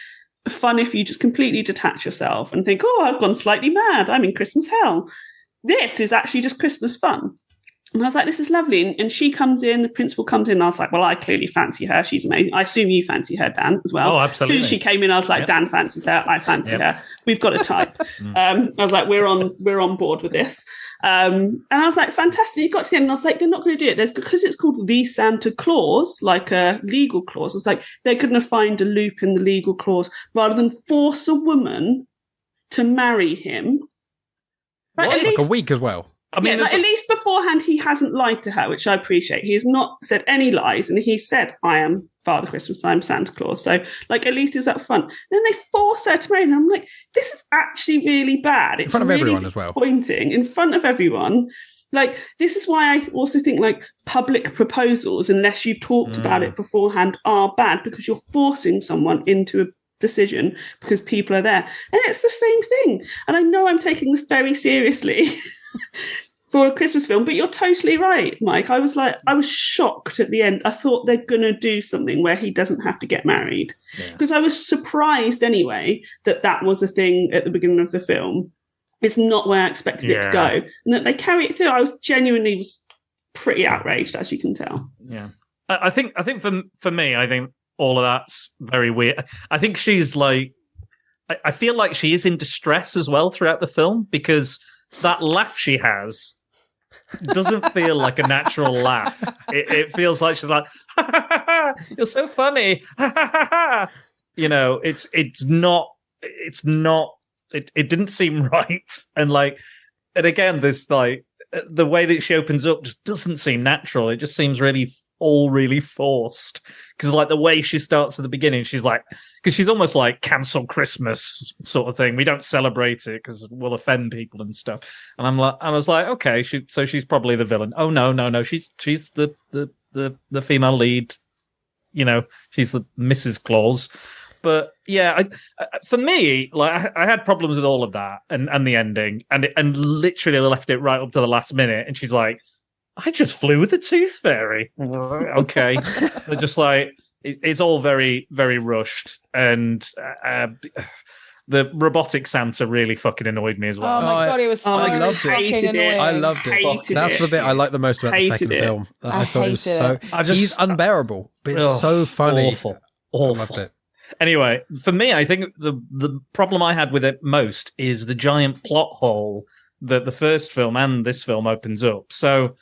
Fun if you just completely detach yourself and think, oh, I've gone slightly mad. I'm in Christmas hell. This is actually just Christmas fun. And I was like, this is lovely. And she comes in, the principal comes in, and I was like, well, I clearly fancy her. She's amazing. I assume you fancy her, Dan, as well. Oh, absolutely. As soon as she came in, I was like, Dan fancies her. I fancy her. We've got a type. I was like, we're on board with this. And I was like, fantastic. You got to the end, and I was like, they're not going to do it. Because it's called the Santa Claus, like a legal clause. It's like they're going to find a loop in the legal clause rather than force a woman to marry him. Like a week as well. I mean, at least beforehand, he hasn't lied to her, which I appreciate. He has not said any lies, and he said, I am Father Christmas, I'm Santa Claus. So, like, at least he's up front. Then they force her to marry him. I'm like, this is actually really bad. It's in front of really everyone as well. Disappointing. In front of everyone. Like, this is why I also think, like, public proposals, unless you've talked about it beforehand, are bad, because you're forcing someone into a decision because people are there. And it's the same thing. And I know I'm taking this very seriously for a Christmas film, but you're totally right, Mike. I was shocked at the end. I thought they're going to do something where he doesn't have to get married, because I was surprised anyway that was a thing at the beginning of the film. It's not where I expected it to go, and that they carry it through. I was genuinely pretty outraged, as you can tell. Yeah, I think for me, I think all of that's very weird. I think she's like I feel like she is in distress as well throughout the film, because that laugh she has doesn't feel like a natural laugh. It feels like she's like, ha, ha, ha, ha, you're so funny. Ha, ha, ha, ha. You know, it didn't seem right. And again, this like the way that she opens up just doesn't seem natural. It just seems really forced. Because like the way she starts at the beginning, she's like, because she's almost like cancel Christmas sort of thing. We don't celebrate it because we'll offend people and stuff. And I was like, okay, so she's probably the villain. Oh no, she's the female lead. You know, she's the Mrs. Claus. But yeah, for me, like I had problems with all of that and the ending, and literally left it right up to the last minute. And she's like, I just flew with the Tooth Fairy. Okay. They're just like, it's all very, very rushed. And the robotic Santa really fucking annoyed me as well. Oh my God, it was so fucking annoying. I loved it. That's the bit I like the most about the second film. I thought it was so... he's unbearable, but it's so funny. Awful. I loved it. Anyway, for me, I think the problem I had with it most is the giant plot hole that the first film and this film opens up. So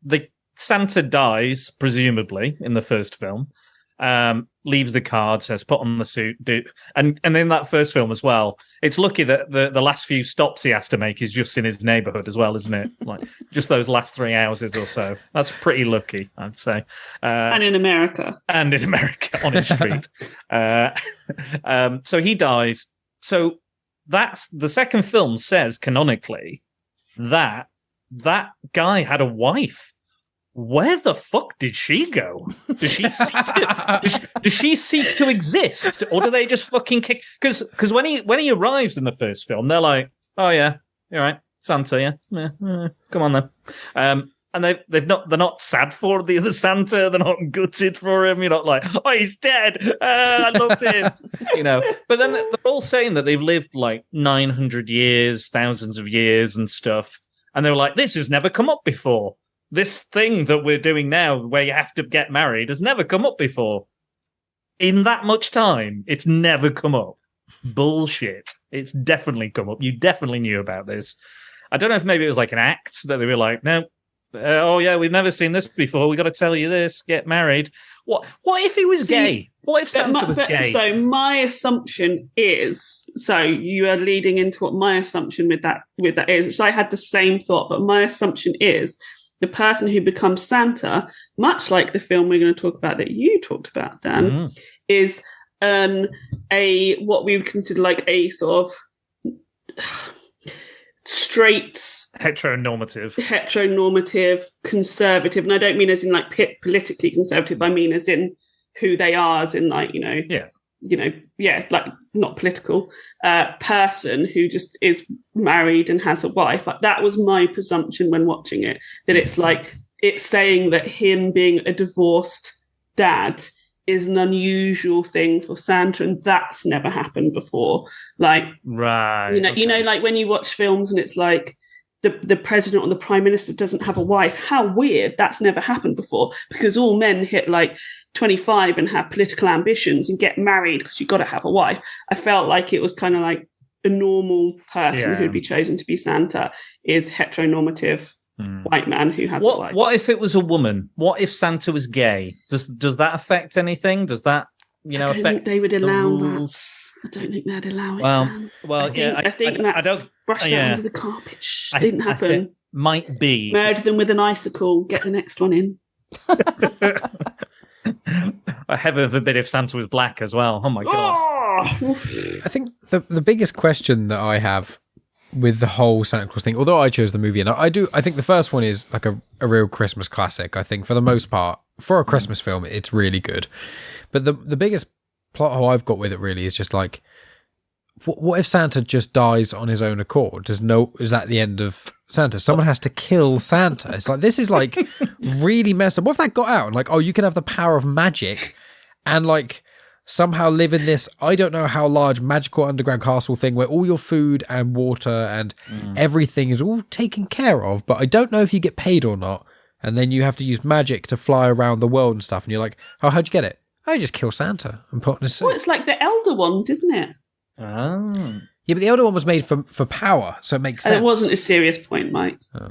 the Santa dies, presumably, in the first film, leaves the card, says, put on the suit, and in that first film as well, it's lucky that the last few stops he has to make is just in his neighborhood as well, isn't it? Like, just those last 3 houses or so. That's pretty lucky, I'd say. And in America. On his street. So he dies. So that's the second film says, canonically, that guy had a wife. Where the fuck did she go? Does she cease to exist, or do they just fucking kick? Because when he arrives in the first film, they're like, "Oh yeah, you're right, Santa, yeah, come on then." And they're not sad for the other Santa. They're not gutted for him. You're not like, "Oh, he's dead. I loved him," you know. But then they're all saying that they've lived like 900 years, thousands of years, and stuff. And they were like, "This has never come up before. This thing that we're doing now, where you have to get married, has never come up before. In that much time, it's never come up." Bullshit. It's definitely come up. You definitely knew about this. I don't know if maybe it was like an act that they were like, no, oh yeah, we've never seen this before. We got to tell you this. Get married. What if he was gay? What if Santa was gay? So my assumption is, so you are leading into what my assumption with that is. So I had the same thought, but my assumption is, the person who becomes Santa, much like the film we're going to talk about that you talked about, Dan, is what we would consider like a sort of straight heteronormative, conservative. And I don't mean as in like politically conservative. I mean as in who they are, as in like, like not political, person who just is married and has a wife. Like, that was my presumption when watching it, that it's like, it's saying that him being a divorced dad is an unusual thing for Santa, and that's never happened before. Like, right. You know, like when you watch films and it's like, the president or the prime minister doesn't have a wife. How weird. That's never happened before, because all men hit like 25 and have political ambitions and get married because you've got to have a wife. I felt like it was kind of like a normal person who'd be chosen to be Santa is heteronormative white man who has a wife. What if it was a woman? What if Santa was gay? Does that affect anything? Does that, I don't think they would allow that. I don't think they'd allow it. I think that's brush that under the carpet. Didn't happen. Might be murder them with an icicle. Get the next one in. Heaven forbid if Santa was black as well. Oh my god! I think the biggest question that I have with the whole Santa Claus thing, although I chose the movie, and I think the first one is like a real Christmas classic. I think for the most part, for a Christmas film, it's really good. But the biggest plot hole I've got with it really is just like, what if Santa just dies on his own accord? Is that the end of Santa? Someone has to kill Santa. It's like, this is like really messed up. What if that got out and like, oh, you can have the power of magic and like somehow live in this, I don't know how large, magical underground castle thing where all your food and water and everything is all taken care of, but I don't know if you get paid or not. And then you have to use magic to fly around the world and stuff. And you're like, oh, how'd you get it? I just kill Santa and put in his suit. Well, it's like the Elder Wand, isn't it? Oh. Yeah, but the older one was made for power, so it makes sense. It wasn't a serious point, Mike. Oh.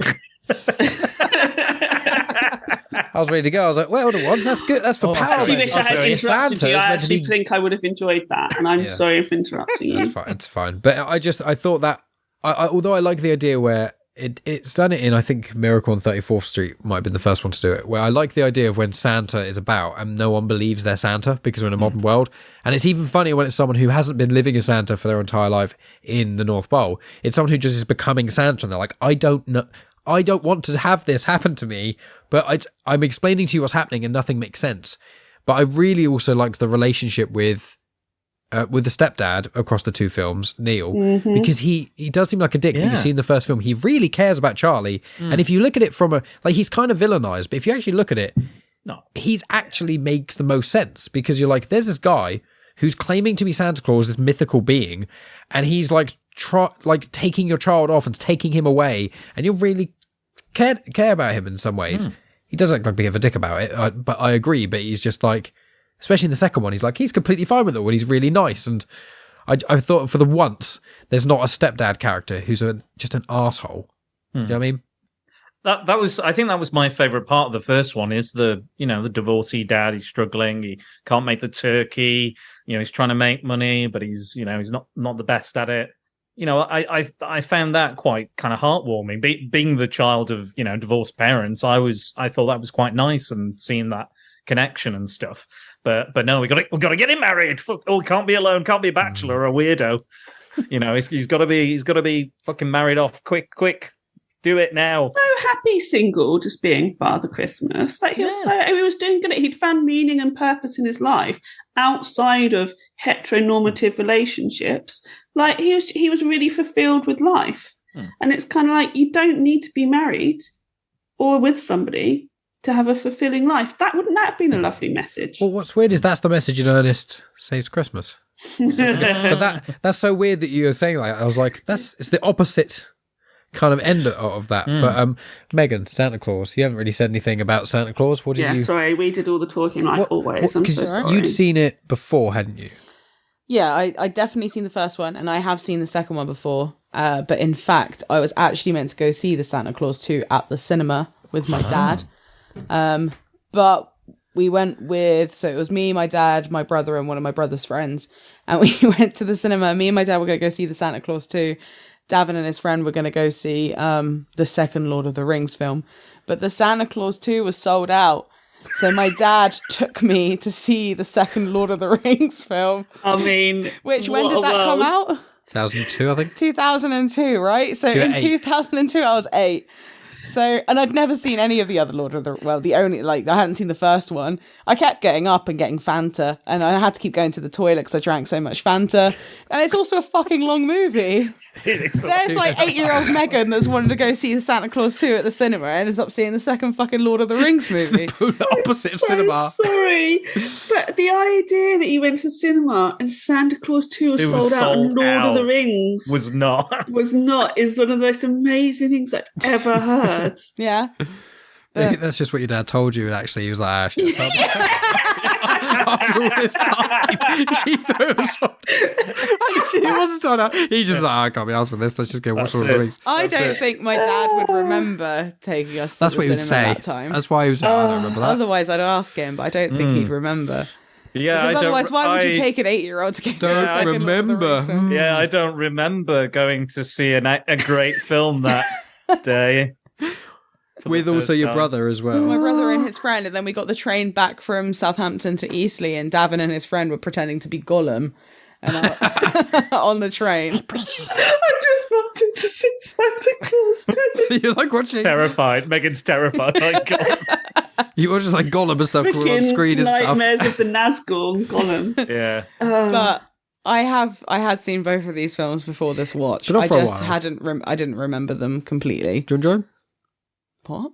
I was ready to go. I was like, well, older one, that's good. That's for power. I actually wish I had interrupted Santa you. I actually think I would have enjoyed that, and I'm sorry for interrupting you. That's fine. It's fine. But I thought that, although I like the idea where it's done it in, I think Miracle on 34th Street might have been the first one to do it, where I like the idea of when Santa is about and no one believes they're Santa because we're in a modern world. And it's even funnier when it's someone who hasn't been living as Santa for their entire life in the North Pole. It's someone who just is becoming Santa and they're like, I don't know. I don't want to have this happen to me, but I'm explaining to you what's happening and nothing makes sense. But I really also like the relationship with the stepdad across the two films, Neil, because he does seem like a dick. Yeah. You see in the first film, he really cares about Charlie. And if you look at it from he's kind of villainized, but if you actually look at it, he's actually makes the most sense because you're like, there's this guy who's claiming to be Santa Claus, this mythical being, and he's like taking your child off and taking him away, and you really care about him in some ways. He does look like a bit of a dick about it, but I agree. But he's just like, especially in the second one, he's completely fine with it when he's really nice. And I thought for the once, there's not a stepdad character who's just an arsehole. You know what I mean? I think that was my favorite part of the first one is the divorcee dad. He's struggling. He can't make the turkey. He's trying to make money, but he's not the best at it. I found that quite kind of heartwarming. Being the child of, divorced parents, I thought that was quite nice and seeing that connection and stuff. But no, we got to get him married. He can't be alone. Can't be a bachelor or a weirdo. He's got to be fucking married off. Quick. Do it now. So happy single, just being Father Christmas. He was doing good. He'd found meaning and purpose in his life outside of heteronormative relationships. He was really fulfilled with life. And it's kind of like, you don't need to be married or with somebody to have a fulfilling life. Wouldn't that have been a lovely message? Well, what's weird is that's the message in Ernest Saves Christmas. But that's so weird that you're saying that. I was like, it's the opposite kind of end of that. But Megan, Santa Claus, you haven't really said anything about Santa Claus. What did you? Sorry, we did all the talking always. I'm so sorry. You'd seen it before, hadn't you? Yeah, I definitely seen the first one, and I have seen the second one before. But in fact, I was actually meant to go see the Santa Claus 2 at the cinema with my dad. But we went so it was me, my dad, my brother, and one of my brother's friends. And we went to the cinema. Me and my dad were going to go see the Santa Claus 2. Davin and his friend were going to go see the second Lord of the Rings film. But the Santa Claus 2 was sold out. So my dad took me to see the second Lord of the Rings film. I mean... when did that come out? 2002, I think. 2002, right? So in 2002, I was 8. So, and I'd never seen any of the other I hadn't seen the first one. I kept getting up and getting Fanta, and I had to keep going to the toilet because I drank so much Fanta. And it's also a fucking long movie. There's 8-year-old Megan that's wanted to go see the Santa Claus 2 at the cinema and ends up seeing the second fucking Lord of the Rings movie. Opposite of cinema. Sorry, but the idea that you went to the cinema and Santa Claus 2 was sold out and Lord of the Rings was not is one of the most amazing things I've ever heard. Yeah. That's just what your dad told you, and actually he was like, after all this time, she threw us on. He wasn't sold out. He just I can't be asked for this. Let's just go watch all the weeks. I don't think my dad would remember taking us to the cinema that time. That's why he was I don't remember that. Otherwise, I'd ask him, but I don't think he'd remember. Yeah, because otherwise, why would you take an 8-year-old to go to the second remember. Lord of the Rings film? Yeah, I don't remember going to see a great film that day. With also your brother as well. My brother and his friend, and then we got the train back from Southampton to Eastleigh, and Davin and his friend were pretending to be Gollum on the train. Precious. I just wanted to see Santa Claus 2. You're like watching. Terrified. Megan's terrified. Like Gollum. You were just like Gollum and stuff on screen and stuff. Nightmares of the Nazgul and Gollum. Yeah. But I had seen both of these films before this watch. I just I didn't remember them completely. Do you enjoy them? What?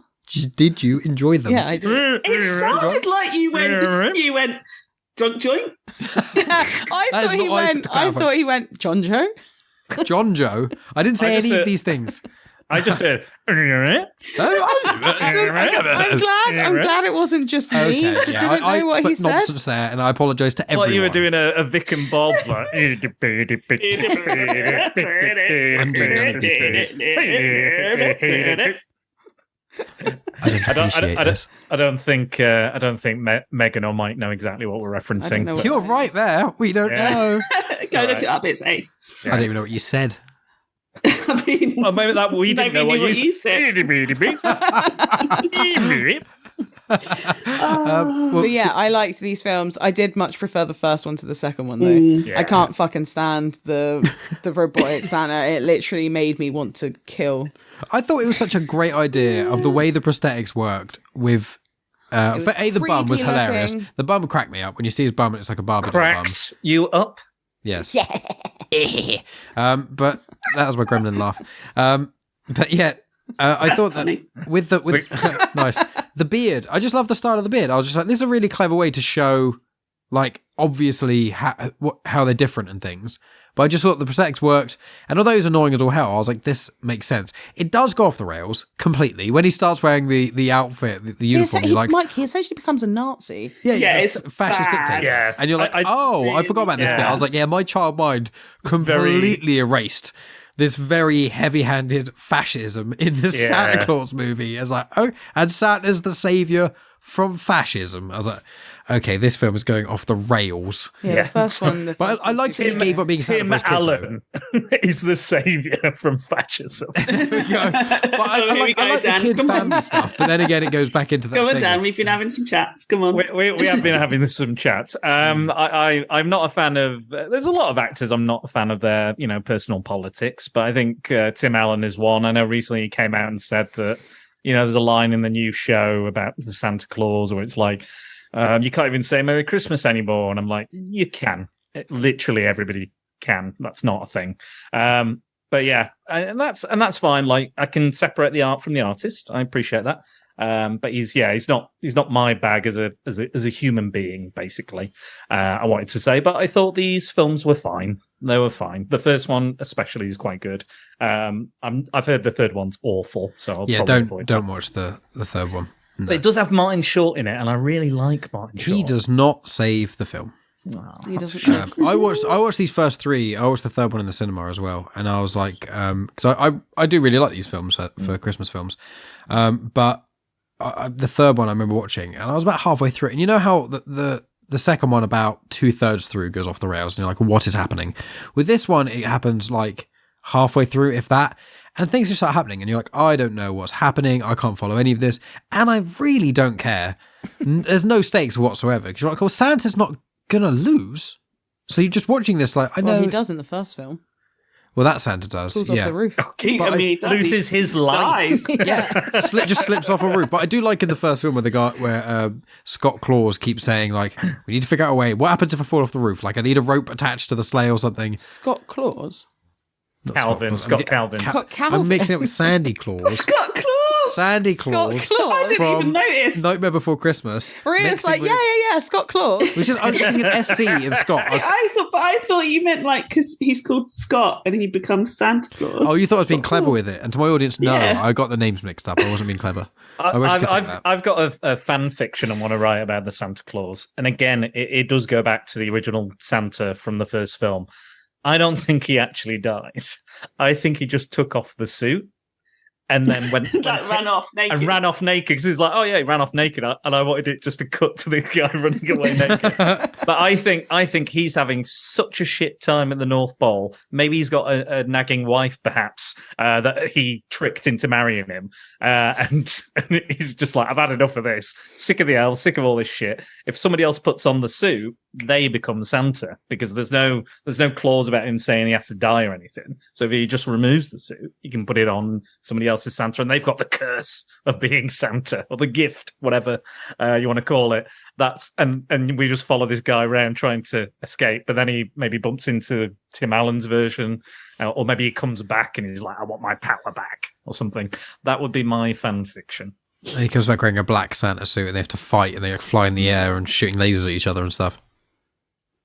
Did you enjoy them? Yeah, I did. It sounded like you went drunk joint. I thought he went John Joe. John Joe. I didn't say any of these things. I just heard. I'm glad it wasn't just me that didn't know what he said. Nonsense there, and I apologise to everyone. Well, you were doing a Vic and Bob. Like, I'm doing none of these things. I don't appreciate this. I don't think Megan or Mike know exactly what we're referencing. You're right there. We don't know. Go look it up. It's ace. I don't even know what you said. I mean, well, maybe that we didn't know what you said. But yeah, I liked these films. I did much prefer the first one to the second one, though. Yeah. I can't fucking stand the robotic Santa. It literally made me want to kill. I thought it was such a great idea of the way the prosthetics worked with. The bum was hilarious. Looking. The bum cracked me up. When you see his bum, it's like a Barbie doll bum. Cracked you up? Yes. But that was my gremlin laugh. But yeah, I thought funny. that with nice the beard. I just love the style of the beard. I was just like, this is a really clever way to show, like, obviously how they're different and things. But I just thought the prosthetics worked, and although it was annoying as all hell, I was like, this makes sense. It does go off the rails completely when he starts wearing the outfit, the uniform. He essentially becomes a Nazi. Yeah, it's a fascist dictator. Yeah. And you're like, I forgot about this bit. I was like, yeah, my child mind completely erased this very heavy-handed fascism in the Santa Claus movie. I was like, oh, and Santa's the savior from fascism. I was like, okay, this film is going off the rails. Yeah. The first one. But I liked that he gave up being Santa Tim for his kid, Allen is the saviour from fascism. There we go. But I like the kid family stuff. But then again, it goes back into that Come on, thing. Dan. We've been having some chats. Come on. We have been having some chats. I'm not a fan of. There's a lot of actors I'm not a fan of their personal politics, but I think Tim Allen is one. I know recently he came out and said that there's a line in the new show about the Santa Claus where it's like. You can't even say Merry Christmas anymore. And I'm like, you can. Literally everybody can. That's not a thing. But yeah, and that's fine. Like, I can separate the art from the artist. I appreciate that. But he's not my bag as a human being, basically. I wanted to say, but I thought these films were fine. They were fine. The first one especially is quite good. I've heard the third one's awful, so I'll don't watch the third one. No. But it does have Martin Short in it, and I really like Martin Short. He does not save the film. He doesn't. I watched these first three. I watched the third one in the cinema as well, and I was like, because I do really like these films for Christmas films, but the third one I remember watching, and I was about halfway through, and you know how the second one about 2/3 through goes off the rails, and you're like, what is happening? With this one, it happens like halfway through, if that. And things just start happening, and you're like, I don't know what's happening. I can't follow any of this. And I really don't care. There's no stakes whatsoever. Because you're like, well, Santa's not going to lose. So you're just watching this like, I know. Well, he does in the first film. Well, that Santa does. Falls off the roof. He loses his life. Yeah. Just slips off a roof. But I do like in the first film where Scott Claus keeps saying, like, we need to figure out a way. What happens if I fall off the roof? Like, I need a rope attached to the sleigh or something. Scott Claus? Scott Calvin. Scott Calvin. I'm mixing it with Sandy Claus. Scott Claus. Sandy Claus. Scott Claus. I didn't even notice. Nightmare Before Christmas. Maria's like, yeah, Scott Claus. I was just thinking SC and Scott. I thought you meant like because he's called Scott and he becomes Santa Claus. Oh, you thought I was being clever with it, and to my audience, no, Yeah. I got the names mixed up. I wasn't being clever. I've got a fan fiction I want to write about the Santa Claus, and again, it does go back to the original Santa from the first film. I don't think he actually died. I think he just took off the suit and then ran off naked. And ran off naked because he's like, oh yeah, he ran off naked, and I wanted it just to cut to this guy running away naked. But I think he's having such a shit time at the North Pole. Maybe he's got a nagging wife, perhaps, that he tricked into marrying him, and he's just like, I've had enough of this. Sick of the elves, sick of all this shit. If somebody else puts on the suit, they become Santa because there's no clause about him saying he has to die or anything. So if he just removes the suit, he can put it on somebody else's Santa, and they've got the curse of being Santa or the gift, whatever you want to call it. That's and we just follow this guy around trying to escape, but then he maybe bumps into Tim Allen's version, or maybe he comes back and he's like, I want my power back or something. That would be my fan fiction. And he comes back wearing a black Santa suit, and they have to fight, and they fly in the air and shooting lasers at each other and stuff.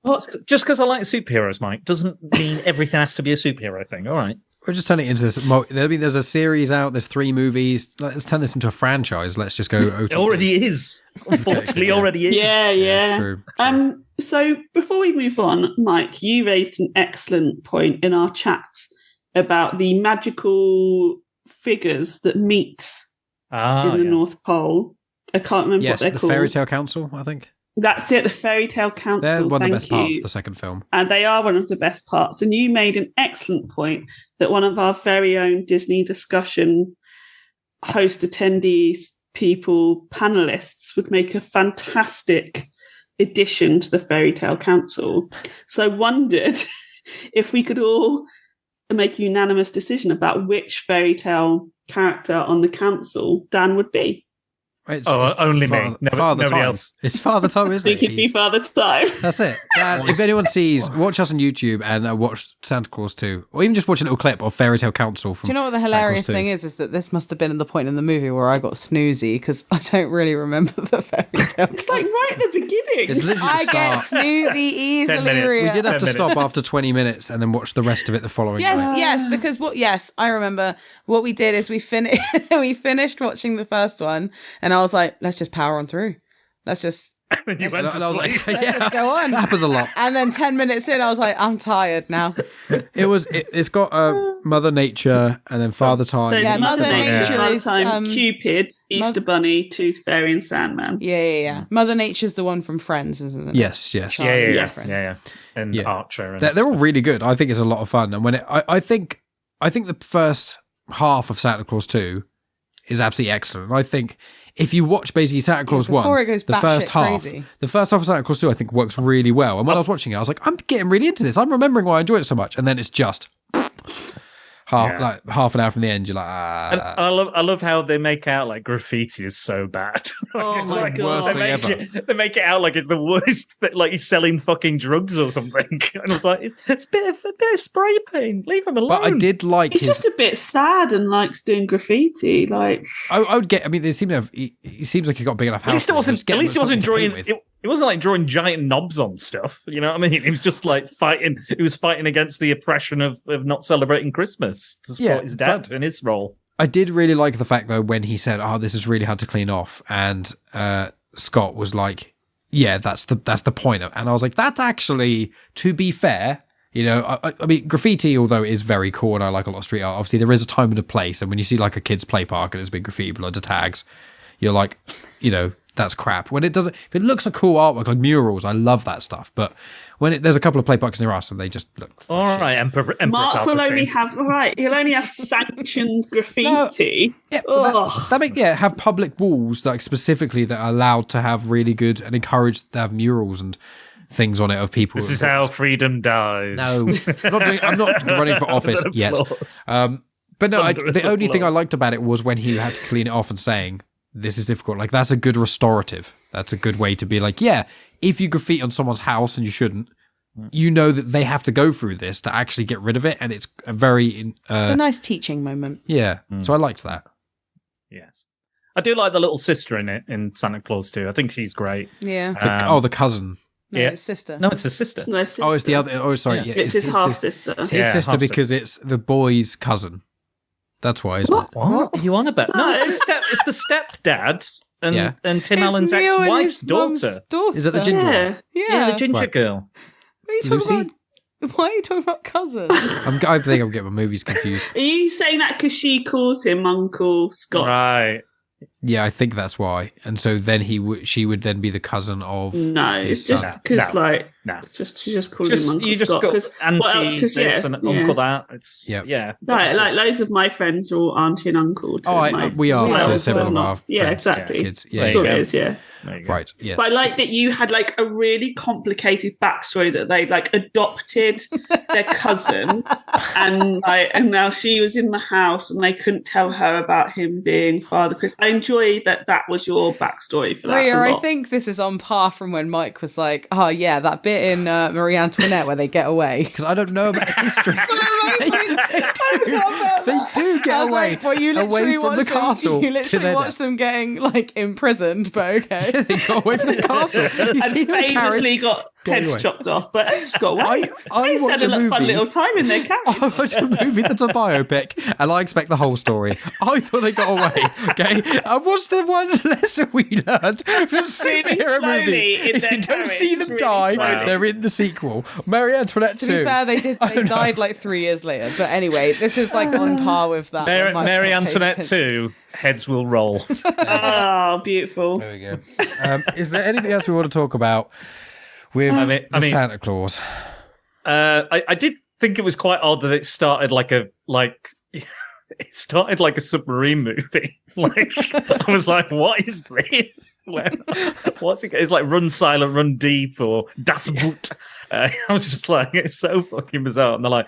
Well, just because I like superheroes, Mike, doesn't mean everything has to be a superhero thing. All right. We're just turning it into this. There's a series out. There's 3 movies. Let's turn this into a franchise. Let's just go. It already is. Unfortunately, already is. Yeah. True. So before we move on, Mike, you raised an excellent point in our chat about the magical figures that meet in the North Pole. I can't remember what they're called. Yes, the Fairy Tale Council, I think. That's it, the Fairy Tale Council. They're one of the best parts of the second film. And they are one of the best parts. And you made an excellent point that one of our very own Disney discussion host attendees, people, panelists would make a fantastic addition to the Fairy Tale Council. So I wondered if we could all make a unanimous decision about which fairy tale character on the council Dan would be. It's only me. Nobody else. It's Father Time, isn't it? He could be Father Time. That's it. Dan, if anyone sees, watch us on YouTube and watch Santa Claus 2, or even just watch a little clip of Fairy Tale Council from. Do you know what the hilarious thing is that this must have been the point in the movie where I got snoozy because I don't really remember the Fairy Tale. It's like right at the beginning. It's literally I get snoozy easily. We did have to stop after 20 minutes and then watch the rest of it the following night. Yes, because I remember what we did is we finished watching the first one, and I was like, let's just power on through. Let's just And I was like, let's just go on. It happens a lot. And then 10 minutes in, I was like, I'm tired now. It's got Mother Nature and then Father Time. So Yeah, it's Mother Nature Father is Time, Cupid, Easter Bunny, Tooth Fairy, and Sandman. Yeah. Mother Nature's the one from Friends, isn't it? Yes. Yeah. And Archer. And They're all really good. I think it's a lot of fun. And when I think the first half of Santa Claus 2 is absolutely excellent. And I think if you watch basically Santa Claus 1, before it goes the first half, crazy. the first half of Santa Claus 2, I think works really well. And when I was watching it, I was like, I'm getting really into this. I'm remembering why I enjoyed it so much. And then it's just half an hour from the end. You're like, And I love how they make out like graffiti is so bad. Oh my God. They make it out like it's the worst. Like he's selling fucking drugs or something. And I was like, it's a bit of spray paint. Leave him alone. But I did like He's just a bit sad and likes doing graffiti. Like I would get. I mean, they seem to have. He seems like he got a big enough house. At least he wasn't drawing. It wasn't like drawing giant knobs on stuff. You know what I mean? He was just like fighting. He was fighting against the oppression of not celebrating Christmas to support his dad in his role. I did really like the fact though when he said, "Oh, this is really hard to clean off," and Scott was like, "Yeah, that's the point." And I was like, "That's actually, to be fair." You know, I mean, graffiti, although it is very cool and I like a lot of street art, obviously there is a time and a place. And when you see like a kid's play park and there's been graffiti below the tags, you're like, you know, that's crap. When it doesn't, if it looks a cool artwork like murals, I love that stuff. But when there's a couple of play parks near us and they just look. All like right, Emperor Mark will Palpatine. he'll only have sanctioned graffiti. Have public walls like specifically that are allowed to have really good and encouraged to have murals and things on it of people. This is how freedom dies. No, I'm not running for office yet. But no, the only thing I liked about it was when he had to clean it off and saying, this is difficult. Like, that's a good restorative. That's a good way to be like, yeah, if you graffiti on someone's house and you shouldn't, you know that they have to go through this to actually get rid of it. And it's a very... it's a nice teaching moment. Yeah. So I liked that. Yes. I do like the little sister in it, in Santa Claus 2. I think she's great. Yeah. The cousin. No, it's sister. No, it's his sister. No, sister. Oh, it's the other... Oh, sorry. Yeah. It's his half-sister. It's his sister because it's the boy's cousin. That's why, isn't it? What are you on about? No, it's the stepdad and Tim Allen's ex-wife's daughter. Is it the ginger one? Yeah, the ginger girl. What are you talking about? Why are you talking about cousins? I think I'm getting my movies confused. Are you saying that because she calls him Uncle Scott? Right. Yeah, I think that's why. And so then she would then be the cousin of. No, it's just because it's just she just calls him Uncle Scott. Got auntie this and uncle that. It's like loads of my friends are all auntie and uncle. We are several of our exactly. Kids. Yeah, that's what it is. Yeah. Right. Yes. But I like that you had like a really complicated backstory that they like adopted their cousin, and now she was in the house and they couldn't tell her about him being Father Christmas. I enjoy that was your backstory for that. Ria, I think this is on par from when Mike was like, "Oh yeah, that bit in Marie Antoinette where they get away." Because I don't know about history. They do get away. Well, you literally away from the castle. You literally watch them getting like imprisoned, but okay. They got away from the castle. You see famously got heads chopped off, but I just got away. I They watch had a a fun movie. little time in their carriage. I watched a movie that's a biopic, and I expect the whole story. I thought they got away. Okay, and what's the one lesson we learned from superhero slowly movies? in If their you don't carriage, see them really die, slowly. they're in the sequel. Marie Antoinette To too. be fair, they died like 3 years later. But anyway, this is like on par with that. I might Mary stop paying Antoinette attention. 2, heads will roll. Oh, beautiful. There we go. Is there anything else we want to talk about with I mean- Santa Claus? I did think it was quite odd that it started like a submarine movie. Like I was like, what is this? What's it? It's like Run Silent, Run Deep, or Das Boot. I was just like, it's so fucking bizarre. And they're like,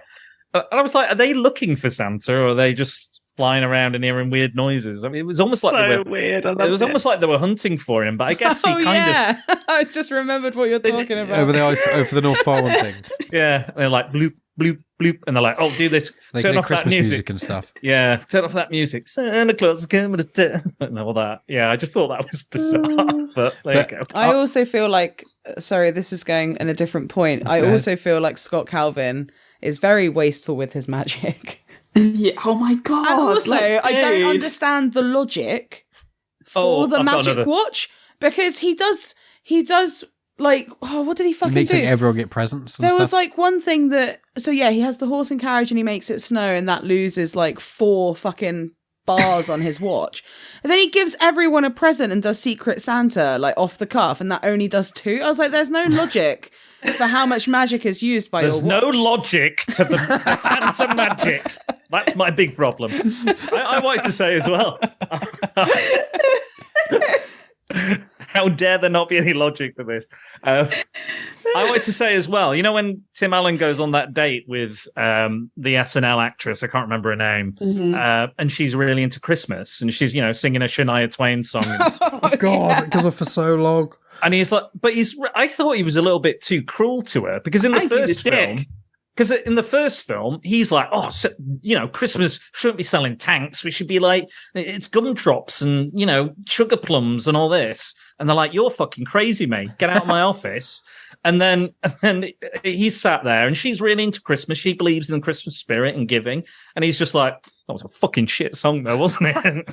and I was like, are they looking for Santa, or are they just flying around and hearing weird noises? I mean, it was almost like they were weird. It was almost like they were hunting for him, but I guess he kind of I just remembered what you're talking about. Over the ice, over the North Pole and things. yeah. They're like bloop bloop bloop, and they're like, oh, do this. They Turn play off Christmas that music and stuff. Yeah, turn off that music. Santa Claus is coming to town. And all that. Yeah, I just thought that was bizarre. But there you go. I also feel like, sorry, this is going in a different point. I go ahead. also feel like Scott Calvin is very wasteful with his magic. Yeah. Oh my god. And also, like, I don't dude. understand the logic for Oh, the I've got magic another. watch, because he does like, oh, what did he He fucking makes do? like everyone get presents and There stuff. was like one thing that, so yeah, he has the horse and carriage and he makes it snow, and that loses like 4 fucking bars on his watch. And then he gives everyone a present and does Secret Santa like off the cuff, and that only does 2. I was like, there's no logic for how much magic is used by There's your no watch. logic to the Santa magic. That's my big problem. I wanted to say as well. How dare there not be any logic to this? I wanted to say as well, you know, when Tim Allen goes on that date with the SNL actress, I can't remember her name, and she's really into Christmas, and she's, you know, singing a Shania Twain song. Oh God, because of For So Long. And he's like, but I thought he was a little bit too cruel to her, because in the I think he's first a film, dick. because in the first film, he's like, oh, so, you know, Christmas shouldn't be selling tanks. We should be like, it's gumdrops and, you know, sugar plums and all this. And they're like, you're fucking crazy, mate. Get out of my office. And then he's sat there, and she's really into Christmas. She believes in the Christmas spirit and giving. And he's just like, that was a fucking shit song though, wasn't it?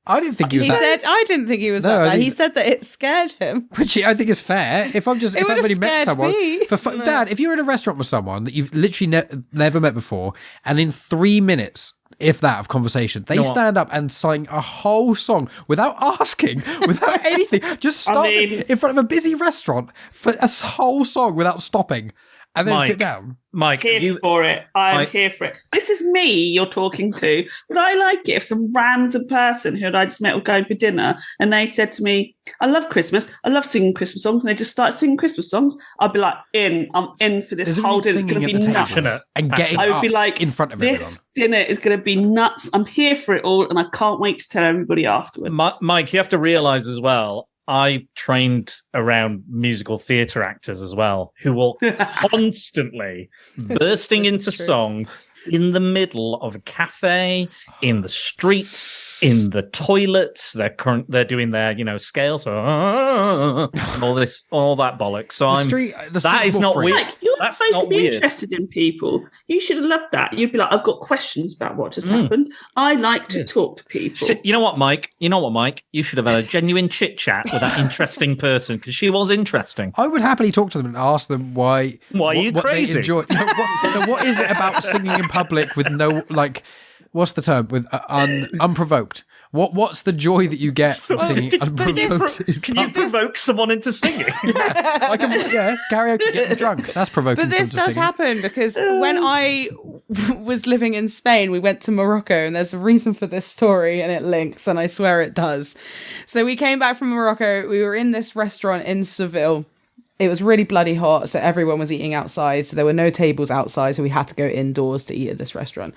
I didn't think he was He that. said, I didn't think he was No, that I bad. think- He said that it scared him. Which I think is fair. If I'm just, It if I've would've already met scared someone, me. No. Dad, if you're in a restaurant with someone that you've literally never met before, and in 3 minutes, if that, of conversation, they know what? stand up and sing a whole song without asking, without anything, just stop mean- in front of a busy restaurant for a whole song without stopping, and then sit Mike. down. Mike, Here for it. I'm here for it. This is me you're talking to. Would I like it if some random person who I just met were going for dinner and they said to me, I love Christmas, I love singing Christmas songs, and they just start singing Christmas songs? I'd be like, I'm in for this There's whole only dinner. It's going to singing be at the nuts. table Passionate. and getting I would be up like, in front of this dinner is going to be nuts. I'm here for it all, and I can't wait to tell everybody afterwards. Mike, you have to realize as well, I trained around musical theatre actors as well, who will constantly bursting this is into true. song in the middle of a cafe, in the street, in the toilets. They're doing their, you know, scale, so and all that bollocks. So The that street's is more not free. weird. Like, you're That's supposed not to be weird. interested in people. You should have loved that. You'd be like, I've got questions about what just happened. I like to talk to people. You know what, Mike? You should have had a genuine chit-chat with that interesting person, because she was interesting. I would happily talk to them and ask them why Why are you what crazy? They enjoy. What is it about singing in public with no, like, what's the term, with unprovoked? What's the joy that you get from singing unprovoked? Can you provoke someone into singing? I can, karaoke, get them drunk. That's provoking. But this someone to does sing. happen, because when I was living in Spain, we went to Morocco, and there's a reason for this story, and it links, and I swear it does. So we came back from Morocco. We were in this restaurant in Seville. It was really bloody hot, so everyone was eating outside. So there were no tables outside, so we had to go indoors to eat at this restaurant.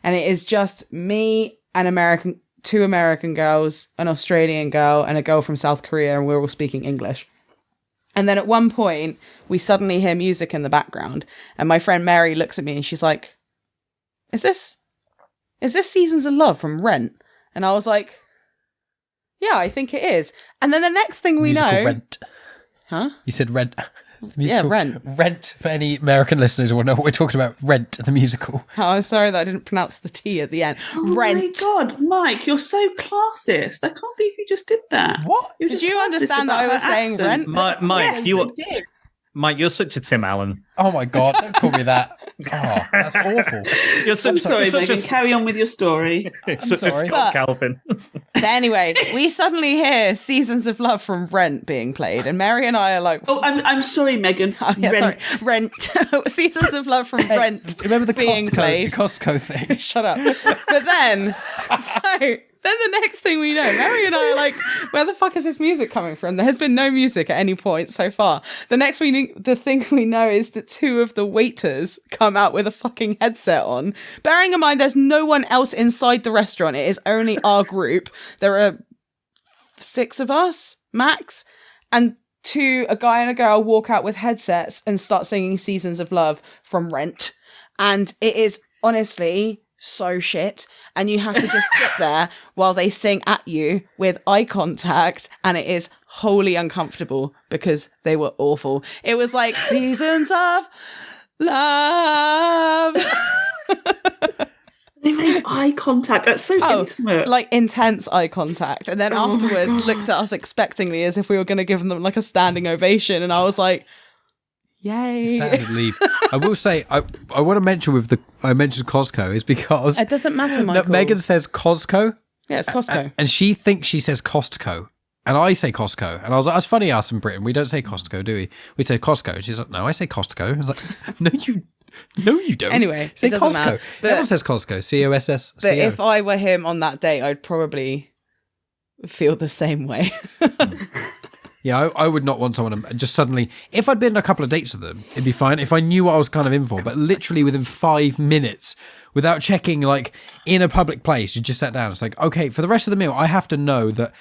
And it is just me, two American girls, an Australian girl, and a girl from South Korea, and we're all speaking English. And then at one point, we suddenly hear music in the background, and my friend Mary looks at me and she's like, Is this Seasons of Love from Rent? And I was like, yeah, I think it is. And then the next thing we Musical know... Rent. Huh? You said Rent. Musical. Rent. Rent, for any American listeners who will know what we're talking about. Rent, the musical. Oh, I'm sorry that I didn't pronounce the T at the end. Rent. Oh my God, Mike, you're so classist. I can't believe you just did that. What? You're Did just you classist understand that about I was her saying accent. rent? Mike, Yes, I did. Mike, you're such a Tim Allen. Oh my God, don't call me that. Oh, that's awful. You're such, I'm sorry, you're such Megan. Carry on with your story. such a sorry. Scott Calvin. But anyway, we suddenly hear Seasons of Love from Rent being played, and Mary and I are like, Oh, I'm sorry, Megan. oh, yeah, Rent. sorry, Rent. Seasons of Love from Rent Remember the being played. Costco thing? Shut up. But then the next thing we know, Mary and I are like, where the fuck is this music coming from? There has been no music at any point so far. The thing we know is that two of the waiters come out with a fucking headset on. Bearing in mind, there's no one else inside the restaurant. It is only our group. There are 6 of us, max, and a guy and a girl walk out with headsets and start singing Seasons of Love from Rent. And it is honestly so shit, and you have to just sit there while they sing at you with eye contact, and it is wholly uncomfortable because they were awful. It was like Seasons of Love. They made eye contact. That's so intimate. Like intense eye contact, and then afterwards looked at us expectingly as if we were going to give them like a standing ovation, and I was like, yay. Standard leave. I will say, I want to mention I mentioned Costco is because It doesn't matter, Michael. Megan says Costco. Yeah, it's Costco. And she thinks she says Costco. And I say Costco. And I was like, that's funny, us in Britain. We don't say Costco, do we? We say Costco. And she's like, no, I say Costco. I was like, no, you don't. Anyway, say it doesn't Costco. matter. But- Everyone says Costco. C-O-S-S. But if I were him on that date, I'd probably feel the same way. Yeah, I would not want someone to just suddenly, if I'd been on a couple of dates with them, it'd be fine. If I knew what I was kind of in for, but literally within 5 minutes, without checking, like in a public place, you just sat down. It's like, okay, for the rest of the meal, I have to know that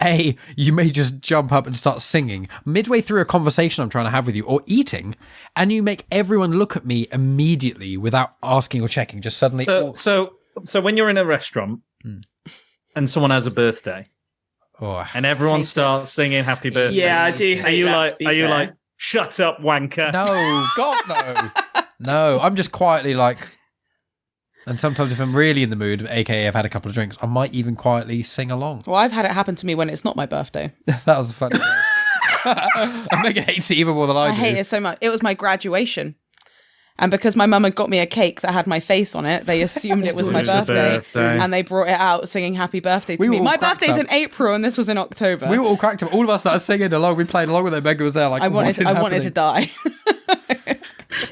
A, you may just jump up and start singing midway through a conversation I'm trying to have with you or eating, and you make everyone look at me immediately without asking or checking, just suddenly. So when you're in a restaurant and someone has a birthday, and everyone starts singing happy birthday. Yeah, I do hate Are you like, shut up, wanker? No, God, no. No, I'm just quietly like, and sometimes if I'm really in the mood, aka I've had a couple of drinks, I might even quietly sing along. Well, I've had it happen to me when it's not my birthday. That was a funny Megan hates it even more than I do. I hate it so much. It was my graduation. And because my mum had got me a cake that had my face on it, they assumed it was my birthday. And they brought it out singing happy birthday to me. My birthday's in April and this was in October. We were all cracked up. All of us started singing along. We played along with it. Megan was there like, I wanted to die.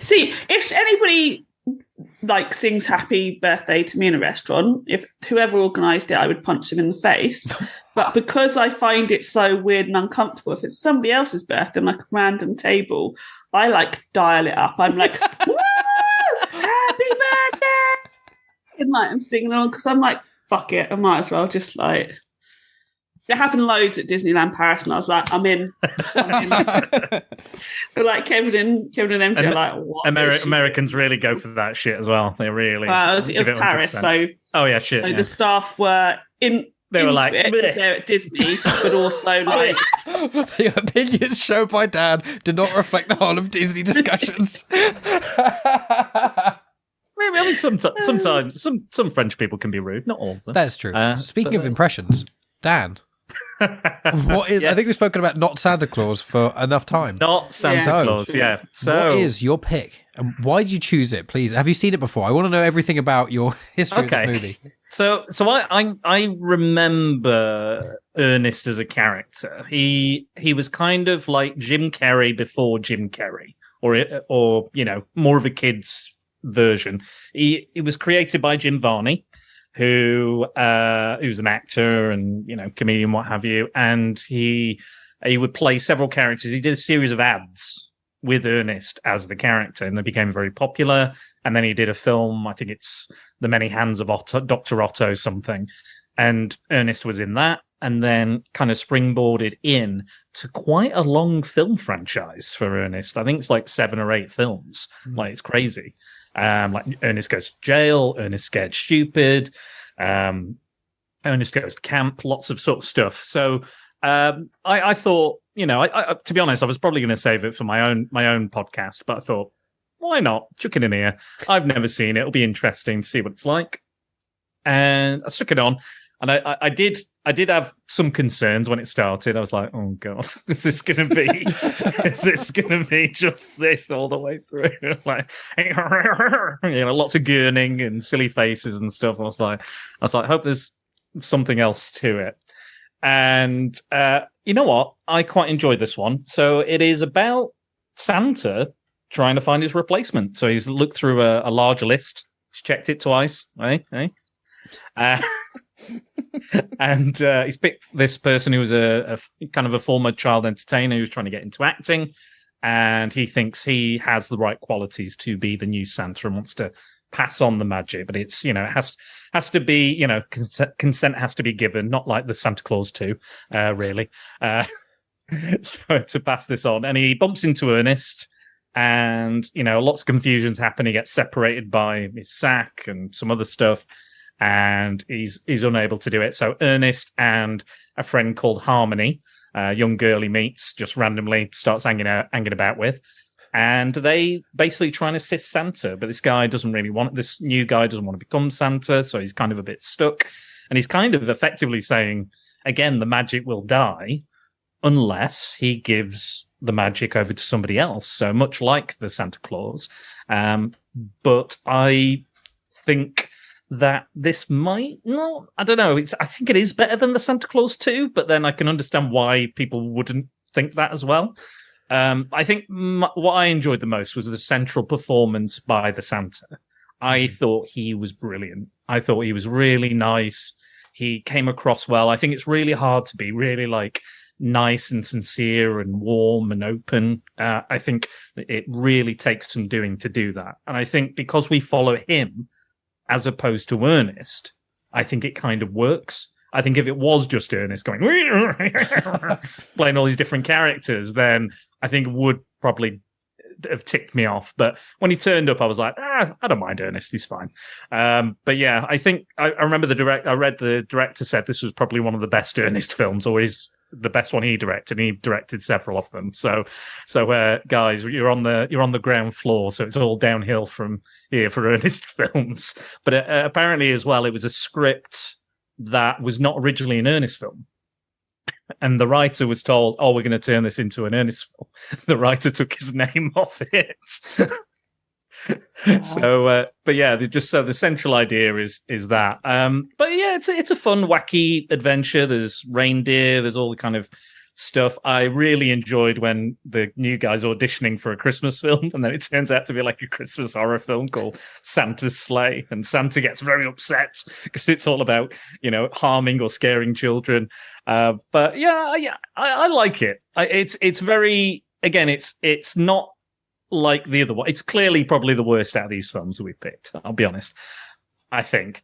See, if anybody like sings happy birthday to me in a restaurant, if whoever organised it, I would punch them in the face. But because I find it so weird and uncomfortable, if it's somebody else's birthday on like a random table, I like dial it up. I'm like, woo! Happy birthday! And like I'm singing along because I'm like, fuck it, I might as well just like. It happened loads at Disneyland Paris, and I was like, I'm in. But like Kevin and MJ are like, what? Americans really go for that shit as well. They really. Well, it was Paris, 100%. So. Oh yeah, shit. So yeah. the staff were in. They were like, there at Disney, but also like the opinions shown by Dan did not reflect the whole of Disney discussions. Maybe I mean sometimes some French people can be rude, not all of them. That's true. Speaking of impressions, Dan, what is? Yes. I think we've spoken about not Santa Claus for enough time. Not Santa Claus, yeah. So what is your pick, and why did you choose it? Please, have you seen it before? I want to know everything about your history of this movie. So I remember Ernest as a character. He was kind of like Jim Carrey before Jim Carrey, or you know, more of a kid's version. He was created by Jim Varney, who's an actor and, you know, comedian, what have you, and he would play several characters. He did a series of ads with Ernest as the character, and they became very popular. And then he did a film, I think it's The Many Hands of Dr. Otto something, and Ernest was in that, and then kind of springboarded in to quite a long film franchise for Ernest. I think it's like 7 or 8 films. Like, it's crazy. Like Ernest Goes to Jail, Ernest Scared Stupid, Ernest Goes to Camp, lots of sort of stuff. So I thought, to be honest, I was probably going to save it for my own podcast, but I thought, why not? Chuck it in here. I've never seen it. It'll be interesting to see what it's like. And I stuck it on. And I did have some concerns when it started. I was like, oh God, is this going to be just this all the way through? Like, lots of gurning and silly faces and stuff. I was like, I hope there's something else to it. And you know what? I quite enjoyed this one. So it is about Santa trying to find his replacement. So he's looked through a large list. He's checked it twice. And he's picked this person who was a kind of a former child entertainer who's trying to get into acting, and he thinks he has the right qualities to be the new Santa and wants to pass on the magic. But it's it has to be consent has to be given, not like the Santa Claus 2, really. So to pass this on, and he bumps into Ernest. And, lots of confusions happen. He gets separated by his sack and some other stuff. And he's unable to do it. So Ernest and a friend called Harmony, a young girl he meets, just randomly starts hanging about with. And they basically try and assist Santa. But this new guy doesn't want to become Santa. So he's kind of a bit stuck. And he's kind of effectively saying, again, the magic will die unless he gives the magic over to somebody else. So much like the Santa Claus. But I think that this might not, I don't know. I think it is better than the Santa Claus 2, but then I can understand why people wouldn't think that as well. I think what I enjoyed the most was the central performance by the Santa. I thought he was brilliant. I thought he was really nice. He came across well. I think it's really hard to be really nice and sincere and warm and open. I think it really takes some doing to do that. And I think because we follow him as opposed to Ernest, I think it kind of works. I think if it was just Ernest going, playing all these different characters, then I think it would probably have ticked me off. But when he turned up, I was like, I don't mind Ernest, he's fine. But yeah, I think I remember I read the director said this was probably one of the best Ernest films, or is the best one he directed, and he directed several of them. So guys, you're on the ground floor, so it's all downhill from here for Ernest films. But apparently as well, it was a script that was not originally an Ernest film. And the writer was told, we're going to turn this into an Ernest film. The writer took his name off it. So, but yeah, the central idea is that. But yeah, it's a fun, wacky adventure. There's reindeer. There's all the kind of stuff. I really enjoyed when the new guy's auditioning for a Christmas film, and then it turns out to be like a Christmas horror film called Santa's Sleigh, and Santa gets very upset because it's all about harming or scaring children. But yeah, I like it. It's very, again, it's not like the other one. It's clearly probably the worst out of these films that we picked. I'll be honest. I think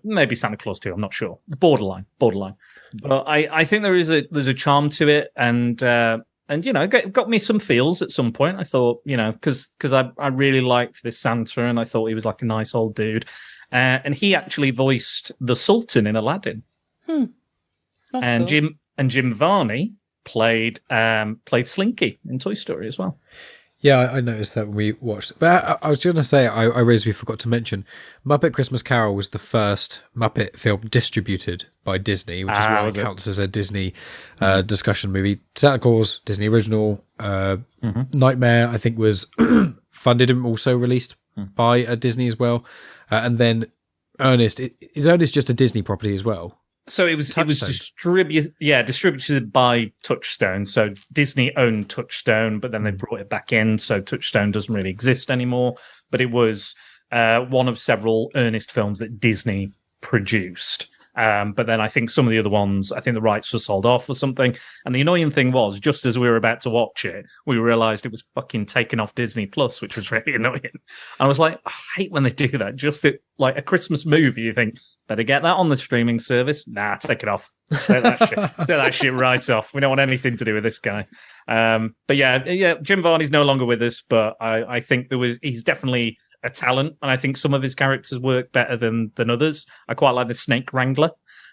maybe Santa Claus 2. I'm not sure. Borderline. But I think there's a charm to it, and got me some feels at some point. I thought, because I really liked this Santa, and I thought he was like a nice old dude, and he actually voiced the Sultan in Aladdin. And cool. Jim Varney played Slinky in Toy Story as well. Yeah, I noticed that when we watched. But I was going to say, I realized we forgot to mention, Muppet Christmas Carol was the first Muppet film distributed by Disney, which is why it counts as a Disney discussion movie. Santa Claus, Disney original. Nightmare, I think, was funded and also released by Disney as well. And then Ernest, is Ernest just a Disney property as well? So it was distributed by Touchstone. So Disney owned Touchstone, but then they brought it back in. So Touchstone doesn't really exist anymore. But it was one of several Ernest films that Disney produced. But then I think some of the other ones, I think the rights were sold off or something. And the annoying thing was, just as we were about to watch it, we realized it was fucking taken off Disney Plus, which was really annoying. And I was like, I hate when they do that. Just like a Christmas movie, you think, better get that on the streaming service. Nah, take it off. Take that shit right off. We don't want anything to do with this guy. But yeah, Jim Varney's no longer with us, but I think he's definitely a talent, and I think some of his characters work better than others. I quite like the Snake Wrangler.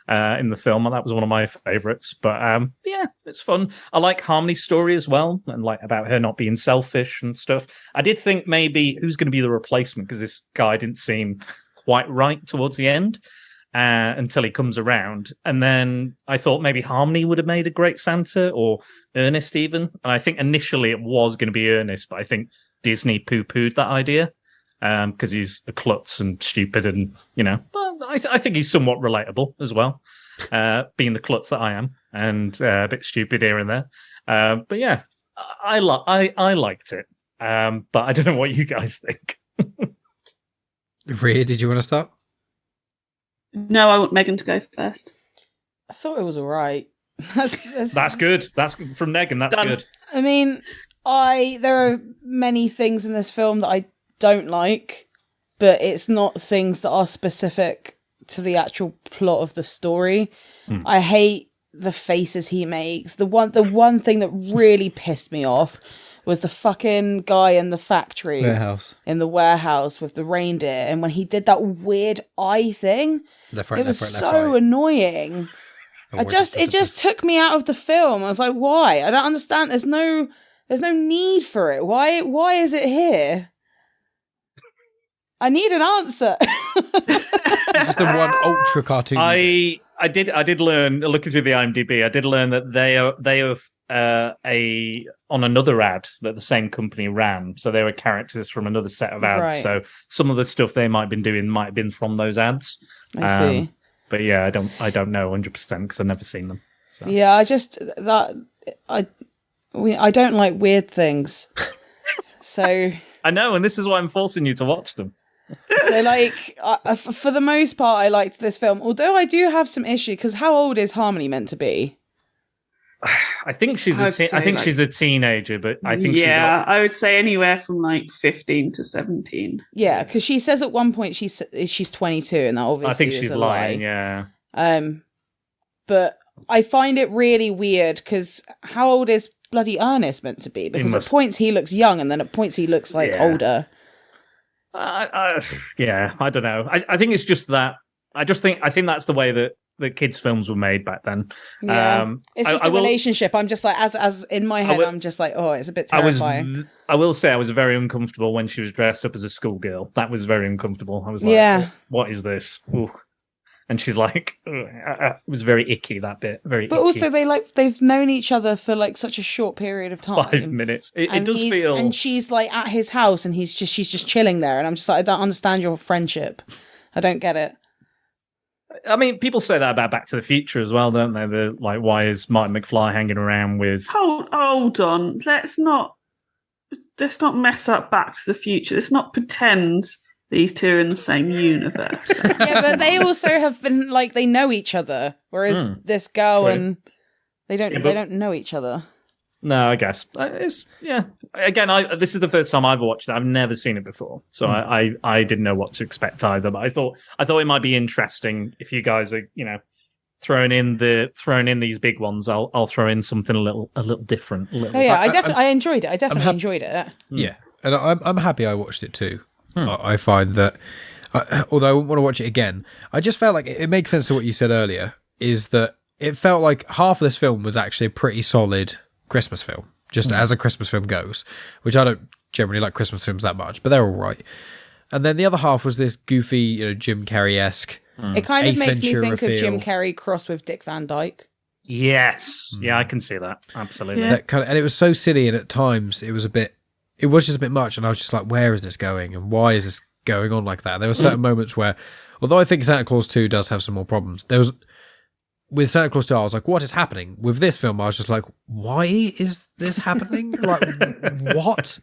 in the film, and that was one of my favorites. But yeah, it's fun. I like Harmony's story as well, and like about her not being selfish and stuff. I did think maybe who's going to be the replacement, because this guy didn't seem quite right towards the end. Until he comes around. And then I thought maybe Harmony would have made a great Santa, or Ernest even. And I think initially it was going to be Ernest, but I think Disney poo-pooed that idea because he's a klutz and stupid and, but I think he's somewhat relatable as well, being the klutz that I am and a bit stupid here and there. But yeah, I liked it. But I don't know what you guys think. Ria, did you want to start? No, I want Megan to go first. I thought it was all right. That's good. That's from Megan. That's done. Good. I mean, there are many things in this film that I don't like, but it's not things that are specific to the actual plot of the story. I hate the faces he makes. The one thing that really pissed me off was the fucking guy in the factory. In the warehouse with the reindeer. And when he did that weird eye thing, it was so annoying. It just took me out of the film. I was like, why? I don't understand. There's no need for it. Why is it here? I need an answer. It's the one ultra cartoon. I did learn, looking through the IMDb, I did learn that they are on another ad that the same company ran. So they were characters from another set of ads. Right. So some of the stuff they might have been doing might have been from those ads. I see. But yeah, I don't know 100% because I've never seen them. So. Yeah, I don't like weird things. So I know, and this is why I'm forcing you to watch them. So, for the most part, I liked this film. Although I do have some issue, because how old is Harmony meant to be? I think she's she's a teenager, but I think I would say anywhere from 15 to 17. Yeah, because she says at one point she's 22, and that obviously I think she's a lying. Lie. Yeah. But I find it really weird because how old is bloody Ernest meant to be? Because at points he looks young, and then at points he looks older. I don't know. I think it's just that. I think that's the way that kids' films were made back then. Yeah. It's just the relationship. I'm just like, as in my head, I'm just like, oh, it's a bit terrifying. I will say I was very uncomfortable when she was dressed up as a schoolgirl. That was very uncomfortable. I was like, what is this? Ooh. And she's like, it was very icky, that bit. Very But icky. also they've known each other for such a short period of time. 5 minutes. It does feel. And she's at his house and she's just chilling there. And I'm just like, I don't understand your friendship. I don't get it. I mean, people say that about Back to the Future as well, don't they? They're like, why is Martin McFly hanging around with? Hold on. Let's not mess up Back to the Future. Let's not pretend these two are in the same universe. Yeah, but they also have been they know each other, whereas this girl and they don't know each other. No, I guess Again, this is the first time I've watched it. I've never seen it before, so I didn't know what to expect either. But I thought it might be interesting if you guys are throwing in these big ones. I'll throw in something a little different. I enjoyed it. I definitely enjoyed it. Yeah, and I'm happy I watched it too. I find that, although I wouldn't want to watch it again, I just felt like it makes sense to what you said earlier, is that it felt like half of this film was actually a pretty solid Christmas film, just as a Christmas film goes, which I don't generally like Christmas films that much, but they're all right. And then the other half was this goofy, Jim Carrey-esque. It kind of Ace makes Ventura me think of Jim feel. Carrey crossed with Dick Van Dyke. Yes, yeah, I can see that absolutely. Yeah. And it was so silly, and at times it was just a bit much, and I was just like, where is this going, and why is this going on like that? There were certain moments where, although I think Santa Claus 2 does have some more problems, with Santa Claus 2, I was like, what is happening? With this film, I was just like, why is this happening? What?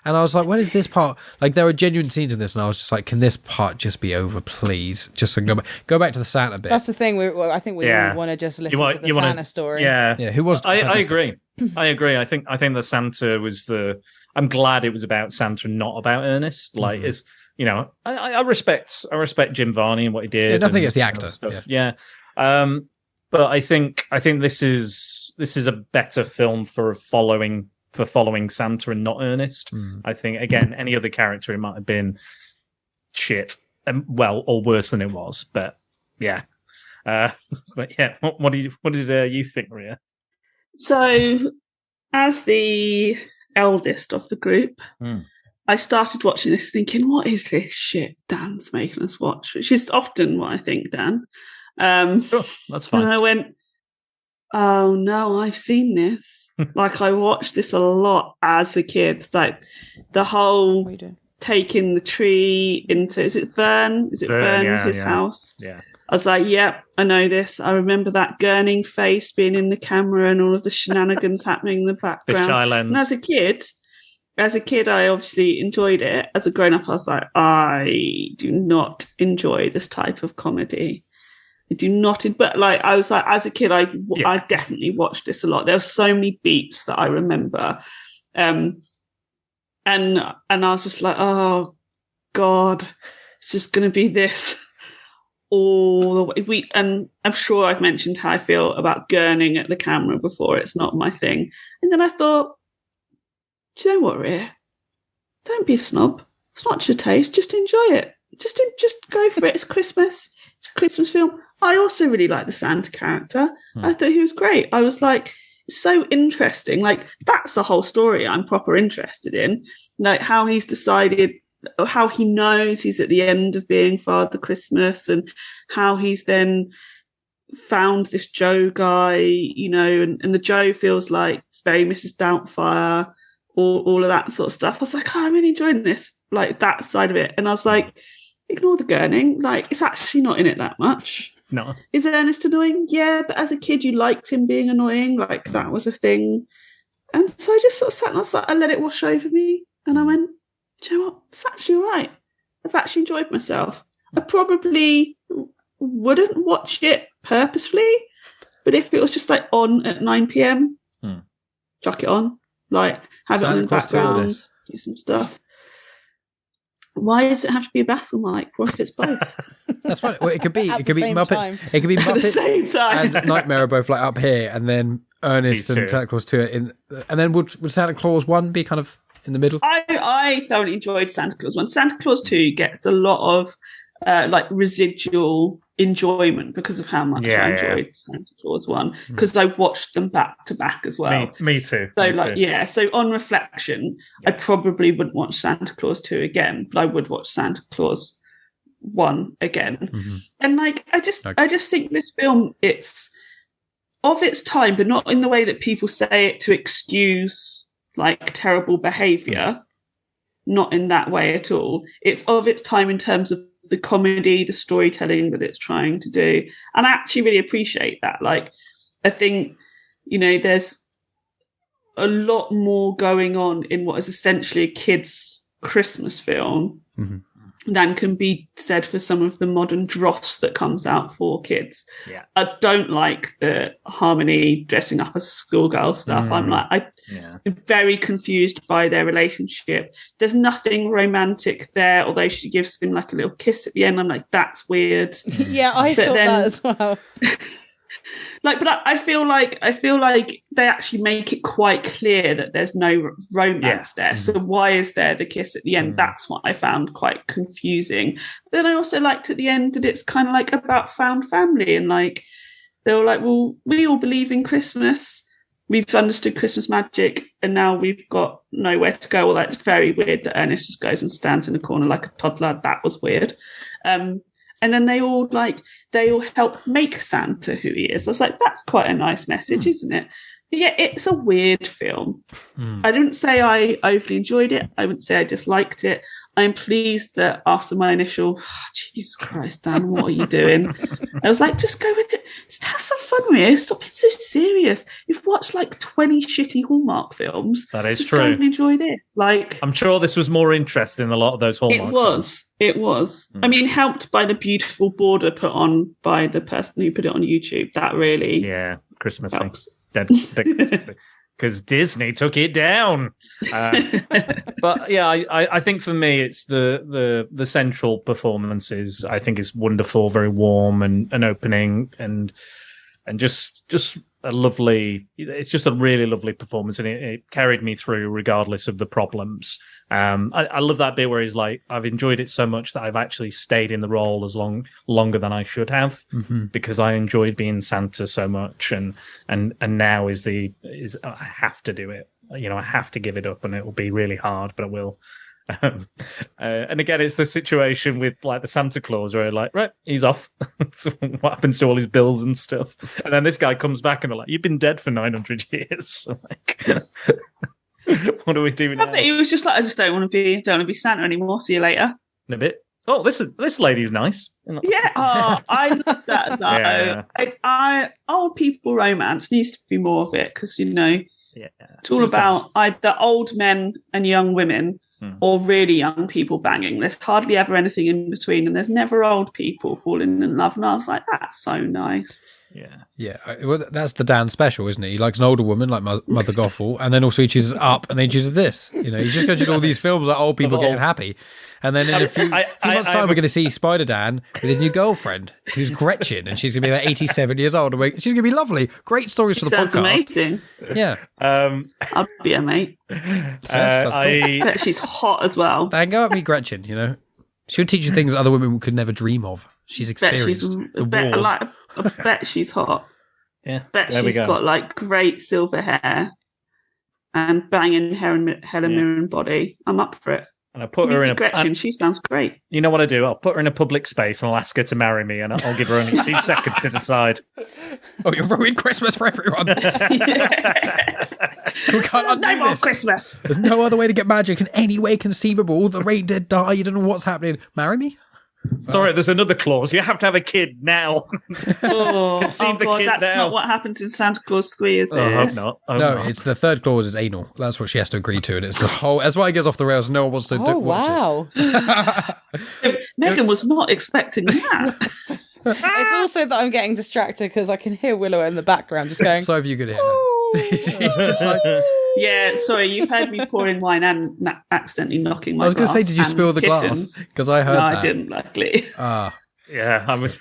And I was like, when is this part? There were genuine scenes in this, and I was just like, can this part just be over, please? Just so go back to the Santa bit. That's the thing. I think we all want to just listen to the Santa story. Yeah. Who was? I agree. I agree. I think the Santa was I'm glad it was about Santa and not about Ernest. It's I respect Jim Varney and what he did. Yeah, nothing against the actor. Yeah. But I think this is a better film for following Santa and not Ernest. I think again, any other character it might have been shit, or worse than it was. But yeah, But yeah, what did you think, Ria? So, as the eldest of the group, I started watching this thinking, what is this shit Dan's making us watch? Which is often what I think, Dan. Sure, that's fine. And I went, oh no, I've seen this. Like, I watched this a lot as a kid. Like, the whole taking the tree into, is it Vern? Is it Vern, his house? Yeah. I was like, yep, I know this. I remember that gurning face being in the camera and all of the shenanigans happening in the background. And as a kid, I obviously enjoyed it. As a grown-up, I was like, I do not enjoy this type of comedy. I do not. But like, I was like, as a kid, I definitely watched this a lot. There were so many beats that I remember, and I was just like, oh God, it's just going to be this. All the way. And I'm sure I've mentioned how I feel about gurning at the camera before. It's not my thing. And then I thought, do you know what, Ria? Don't be a snob. It's not your taste. Just enjoy it. Just go for it. It's Christmas. It's a Christmas film. I also really like the Santa character. I thought he was great. I was like, so interesting. Like, that's the whole story I'm proper interested in. Like, how he's decided, how he knows he's at the end of being Father Christmas, and how he's then found this Joe guy, you know, and the Joe feels like very Mrs. Doubtfire, all of that sort of stuff. I was like, oh, I'm really enjoying this, like that side of it. And I was like, ignore the gurning, like it's actually not in it that much. No. Is Ernest annoying? Yeah, but as a kid you liked him being annoying, like that was a thing. And so I just sort of sat and I was like, I let it wash over me, and I went, do you know what? It's actually all right. I've actually enjoyed myself. I probably wouldn't watch it purposefully, but if it was just like on at 9 p.m, chuck it on, like have it on in the background, do some stuff. Why does it have to be a battle, Mike? What if it's both? That's fine. Well, it could be Muppets. Time. It could be Muppets at the same time. and Nightmare are both like up here, and then Ernest and Santa Claus 2 and then would Santa Claus 1 be kind of in the middle? I thoroughly enjoyed Santa Claus 1. Santa Claus 2 gets a lot of like residual enjoyment because of how much I enjoyed Santa Claus 1, because I watched them back to back as well. Me too. So so on reflection, I probably wouldn't watch Santa Claus 2 again, but I would watch Santa Claus 1 again. And like I just think this film, it's of its time, but not in the way that people say it to excuse like terrible behavior. Not in that way at all. It's of its time in terms of the comedy, the storytelling that it's trying to do. And I actually really appreciate that. Like, I think, you know, there's a lot more going on in what is essentially a kid's Christmas film than can be said for some of the modern dross that comes out for kids. Yeah. I don't like the Harmony dressing up as a schoolgirl stuff. I'm very confused by their relationship. There's nothing romantic there, although she gives him like a little kiss at the end. I'm like, that's weird. Yeah, I thought that as well. Like, but I feel like they actually make it quite clear that there's no romance there. So why is there the kiss at the end? That's what I found quite confusing. But then I also liked at the end that it's kind of like about found family, and like they were like, well, we all believe in Christmas. We've understood Christmas magic, and now we've got nowhere to go. Well, that's very weird that Ernest just goes and stands in the corner like a toddler. That was weird. And then they all help make Santa who he is. I was like, that's quite a nice message, isn't it? But yeah, it's a weird film. I didn't say I overly enjoyed it. I wouldn't say I disliked it. I'm pleased that after my initial, Jesus Christ, Dan, what are you doing? I was like, just go with it. Just have some fun with it. Stop being so serious. You've watched like 20 shitty Hallmark films. That is just true. Go and enjoy this. Like, I'm sure this was more interesting than a lot of those Hallmark films. It was. I mean, helped by the beautiful border put on by the person who put it on YouTube. That really Christmas helps. Because Disney took it down. But yeah, I think for me, it's the central performances. I think is wonderful, very warm and opening, and just a lovely. It's just a really lovely performance, and it carried me through regardless of the problems. I love that bit where he's like, "I've enjoyed it so much that I've actually stayed in the role longer than I should have because I enjoyed being Santa so much, and now is I have to do it. I have to give it up, and it will be really hard, but I will." And again, it's the situation with like the Santa Claus where like, right, he's off. So what happens to all his bills and stuff? And then this guy comes back and they're like, you've been dead for 900 years. Like, what do we do now? He was just like, I just don't want to be Santa anymore. See you later. In a bit. Oh, this lady's nice. Yeah. Oh, I love that though. Yeah. Old people romance needs to be more of it because it's all about either old men and young women. Or really young people banging. There's hardly ever anything in between, and there's never old people falling in love. And I was like, that's so nice. Yeah. Well, that's the Dan special, isn't it? He likes an older woman like Mother Gothel, and then also he chooses Up, and then he chooses this. He's just going to do all these films like old people getting happy. And then in a few months' time, we're going to see Spider Dan with his new girlfriend, who's Gretchen, and she's going to be about 87 years old. She's going to be lovely. Great stories for the podcast. Amazing. Yeah. I'll be her mate. I bet she's hot as well. Dan, go at me, Gretchen. She'll teach you things other women could never dream of. She's experienced. I bet she's hot. Yeah. Bet she's got like great silver hair and banging Helen Mirren body. I'm up for it. And I put her in Gretchen, she sounds great. You know what I do? I'll put her in a public space and I'll ask her to marry me, and I'll give her only 2 seconds to decide. Oh, you've ruined Christmas for everyone. We can't undo no more this. Christmas. There's no other way to get magic in any way conceivable. The reindeer die. You don't know what's happening. Marry me? Sorry, there's another clause. You have to have a kid now. God, that's not what happens in Santa Claus 3, is it? I hope not. It's the third clause is anal. That's what she has to agree to, and it's the whole. That's why it goes off the rails. No one wants to watch it. Megan was not expecting that. It's also that I'm getting distracted because I can hear Willow in the background just going. So if you could hear her. She's just like. Yeah, sorry, you've heard me pouring wine and accidentally knocking my glass. I was going to say, did you spill the glass? Because I heard that. No, I didn't, luckily. Yeah, I was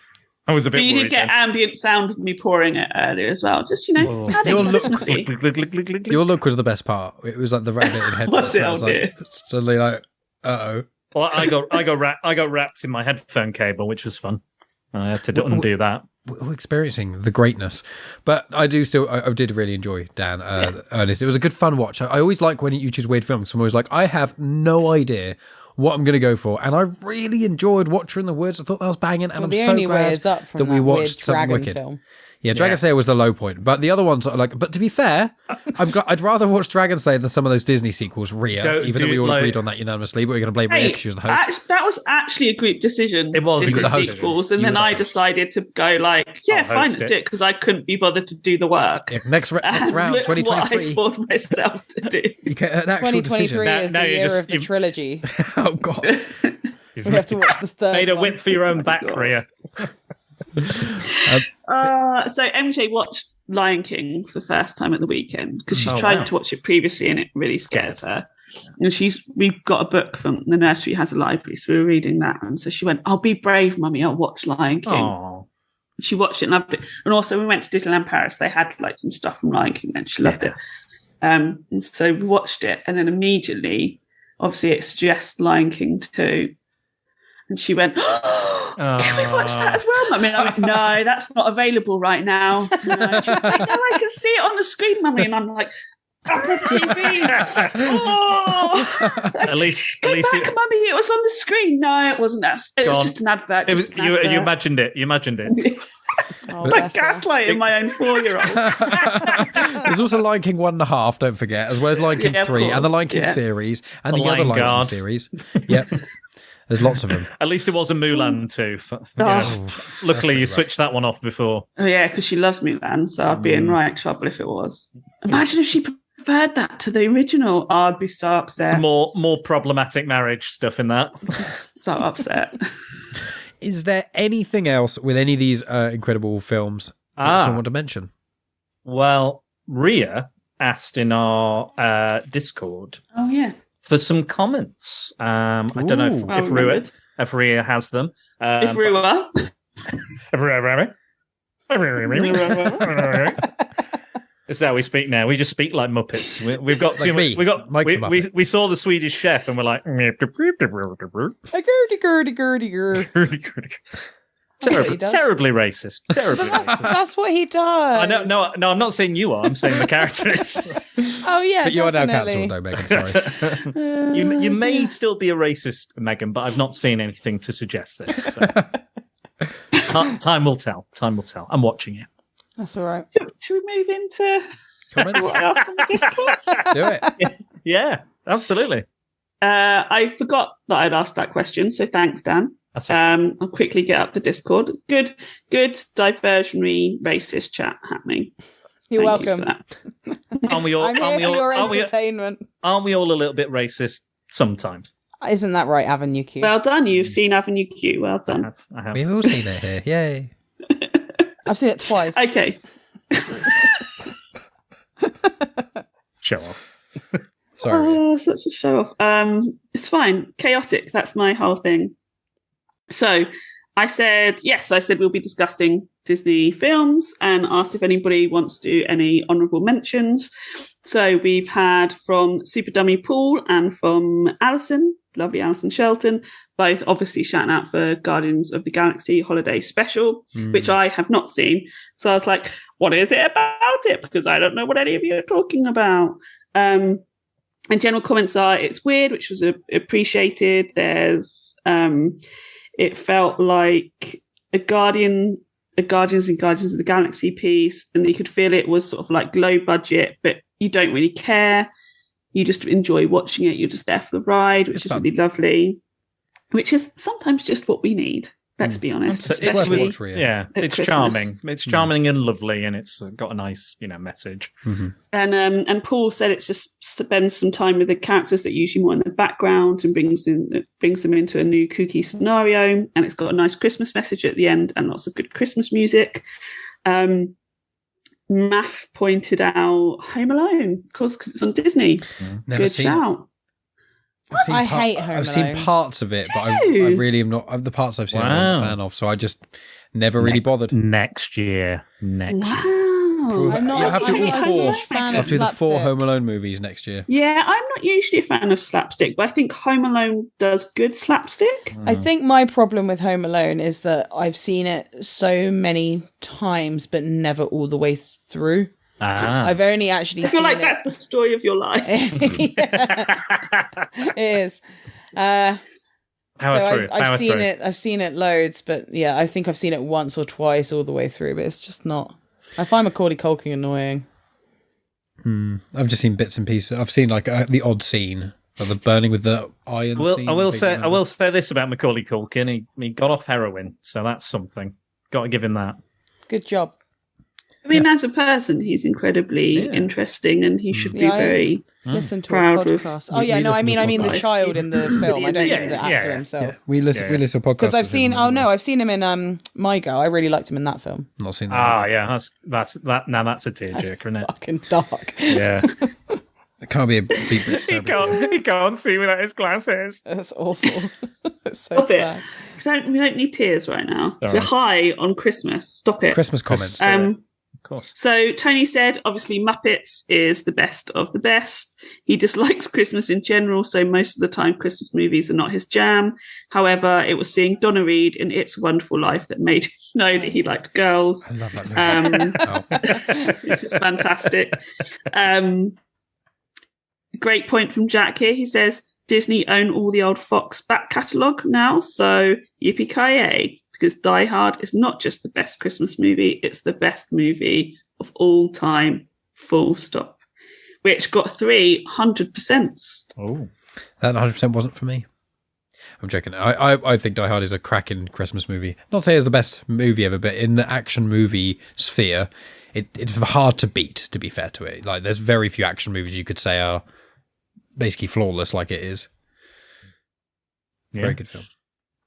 a bit worried. You did get ambient sound of me pouring it earlier as well. Just, adding Christmassy. Your look was the best part. It was like the rabbit head. What's it? Oh dear. Suddenly like, uh-oh. Well, I got wrapped in my headphone cable, which was fun. I had to undo that. We're experiencing the greatness, but I did really enjoy Dan Ernest. It was a good fun watch. I always like when you choose weird films. I'm always like, I have no idea what I'm going to go for, and I really enjoyed Watcher in the Woods. I thought that was banging, and I'm so glad that we watched something wicked. Film. Yeah, Dragon Slayer was the low point, but the other ones are like. But to be fair, I'd rather watch Dragon Slayer than some of those Disney sequels. Ria, even though we all agreed on that unanimously, but we're going to blame Ria because she was the host. That was actually a group decision. It was Disney sequels, and then I decided to go like, fine, let's do it because I couldn't be bothered to do the work. Yeah, next round, 2023. What I forced myself to do. You get an actual 2023 is the year of the trilogy. Oh God, we have to watch the third. Made a whip for your own back, Ria. So MJ watched Lion King for the first time at the weekend because she's tried to watch it previously and it really scares her. And we've got a book from the nursery, has a library, so we were reading that. And so she went, "I'll be brave, Mummy. I'll watch Lion King." Aww. She watched it and loved it. And also, we went to Disneyland Paris. They had like some stuff from Lion King, and she loved it. And so we watched it, and then immediately, obviously, it suggests Lion King 2. And she went, "Can we watch that as well, Mummy?" And I went, "No, that's not available right now." No. She was like, "No, I can see it on the screen, Mummy." And I'm like, "Up on TV." Oh, at least, Mummy, it was on the screen. No, it wasn't. It was just an advert. You imagined it. You imagined it. Like gaslighting my own 4-year-old. There's also Lion King 1.5, don't forget, as well as Lion King 3 and the Lion King series and the other Lion King series. Yep. There's lots of them. At least it was a Mulan too. Luckily, you switched that one off before. Oh, yeah, because she loves Mulan, so I'd be in right trouble if it was. Imagine if she preferred that to the original. I'd be so upset. More problematic marriage stuff in that. So upset. Is there anything else with any of these incredible films that you want to mention? Well, Ria asked in our Discord. Oh, yeah. For some comments. I don't know if Ria has them. If Ria. This is how we speak now. We just speak like Muppets. We've got too much. We saw the Swedish Chef, and we're like, terribly racist. Terribly racist. That's what he does. I know. No, I'm not saying you are. I'm saying the characters. Oh yeah, but you are now cancelled, though, Megan. Sorry. You may still be a racist, Megan, but I've not seen anything to suggest this. So. Time will tell. Time will tell. I'm watching you. That's all right. Should we move into comments? what I asked on the Discord? Do it. Yeah, absolutely. I forgot that I'd asked that question, so thanks, Dan. That's right. I'll quickly get up the Discord. Good diversionary racist chat happening. You're Thank welcome. You for that. Aren't we all? I'm here for your entertainment. Aren't we all a little bit racist sometimes? Isn't that right, Avenue Q? Well done. You've seen Avenue Q. Well done. I have. We've all seen it here. Yay. I've seen it twice. Okay. Show off. Sorry. Oh, such a show off. It's fine. Chaotic. That's my whole thing. So I said, yes, I said we'll be discussing Disney films and asked if anybody wants to do any honourable mentions. So we've had from Super Dummy Paul and from Alison, lovely Alison Shelton, both obviously shouting out for Guardians of the Galaxy Holiday Special, which I have not seen. So I was like, what is it about it? Because I don't know what any of you are talking about. And general comments are, it's weird, which was appreciated. There's, it felt like a Guardians and Guardians of the Galaxy piece, and you could feel it was sort of like low budget, but you don't really care. You just enjoy watching it. You're just there for the ride, which is really lovely. Which is sometimes just what we need. Let's be honest. It's Christmas. charming. It's charming and lovely, and it's got a nice, message. Mm-hmm. And Paul said it's just spends some time with the characters that are usually more in the background and brings them into a new kooky scenario, and it's got a nice Christmas message at the end and lots of good Christmas music. Math pointed out Home Alone because it's on Disney. Never Good seen shout. I hate Home Alone. I've seen parts of it, but I really am not. The parts I've seen, I wasn't a fan of, so I just never really bothered. Next year. Wow. I'm not. You have to do all four. Fan I have of to do the 4 slapstick. Home Alone movies next year. Yeah, I'm not usually a fan of slapstick, but I think Home Alone does good slapstick. I think my problem with Home Alone is that I've seen it so many times, but never all the way through. I've only actually I feel seen like it. that's the story of your life. It is. I've seen it loads, but yeah, I think I've seen it once or twice all the way through, but it's just not. I find Macaulay Culkin annoying. I've just seen bits and pieces. I've seen like the odd scene of the burning with the iron. Scene, I will say this about Macaulay Culkin: he got off heroin, so that's something. Got to give him that. Good job. I mean, as a person, he's incredibly interesting, and he should be very listen to proud a of. podcast. Oh yeah, no, I mean the child in the film. I don't mean the actor himself. Yeah. We listen to podcasts because I've seen. I've seen him in My Girl. I really liked him in that film. Not seen that. Yeah, that's now that's a tearjerker, isn't it? Fucking dark. Yeah. It can't be a beat. He can't see without his glasses. That's awful. It's so sad. We don't need tears right now. We're high on Christmas. Stop it. Christmas comments. Of course. So Tony said, obviously, Muppets is the best of the best. He dislikes Christmas in general, so most of the time Christmas movies are not his jam. However, it was seeing Donna Reed in It's a Wonderful Life that made him know that he liked girls. I love that movie. Which is fantastic. Great point from Jack here. He says, Disney own all the old Fox back catalogue now, so yippee-ki-yay. Because Die Hard is not just the best Christmas movie, it's the best movie of all time, full stop. Which got 300%. Oh. That 100% wasn't for me. I'm joking. I think Die Hard is a cracking Christmas movie. Not say it's the best movie ever, but in the action movie sphere, it's hard to beat, to be fair to it. Like, there's very few action movies you could say are basically flawless like it is. Very good film.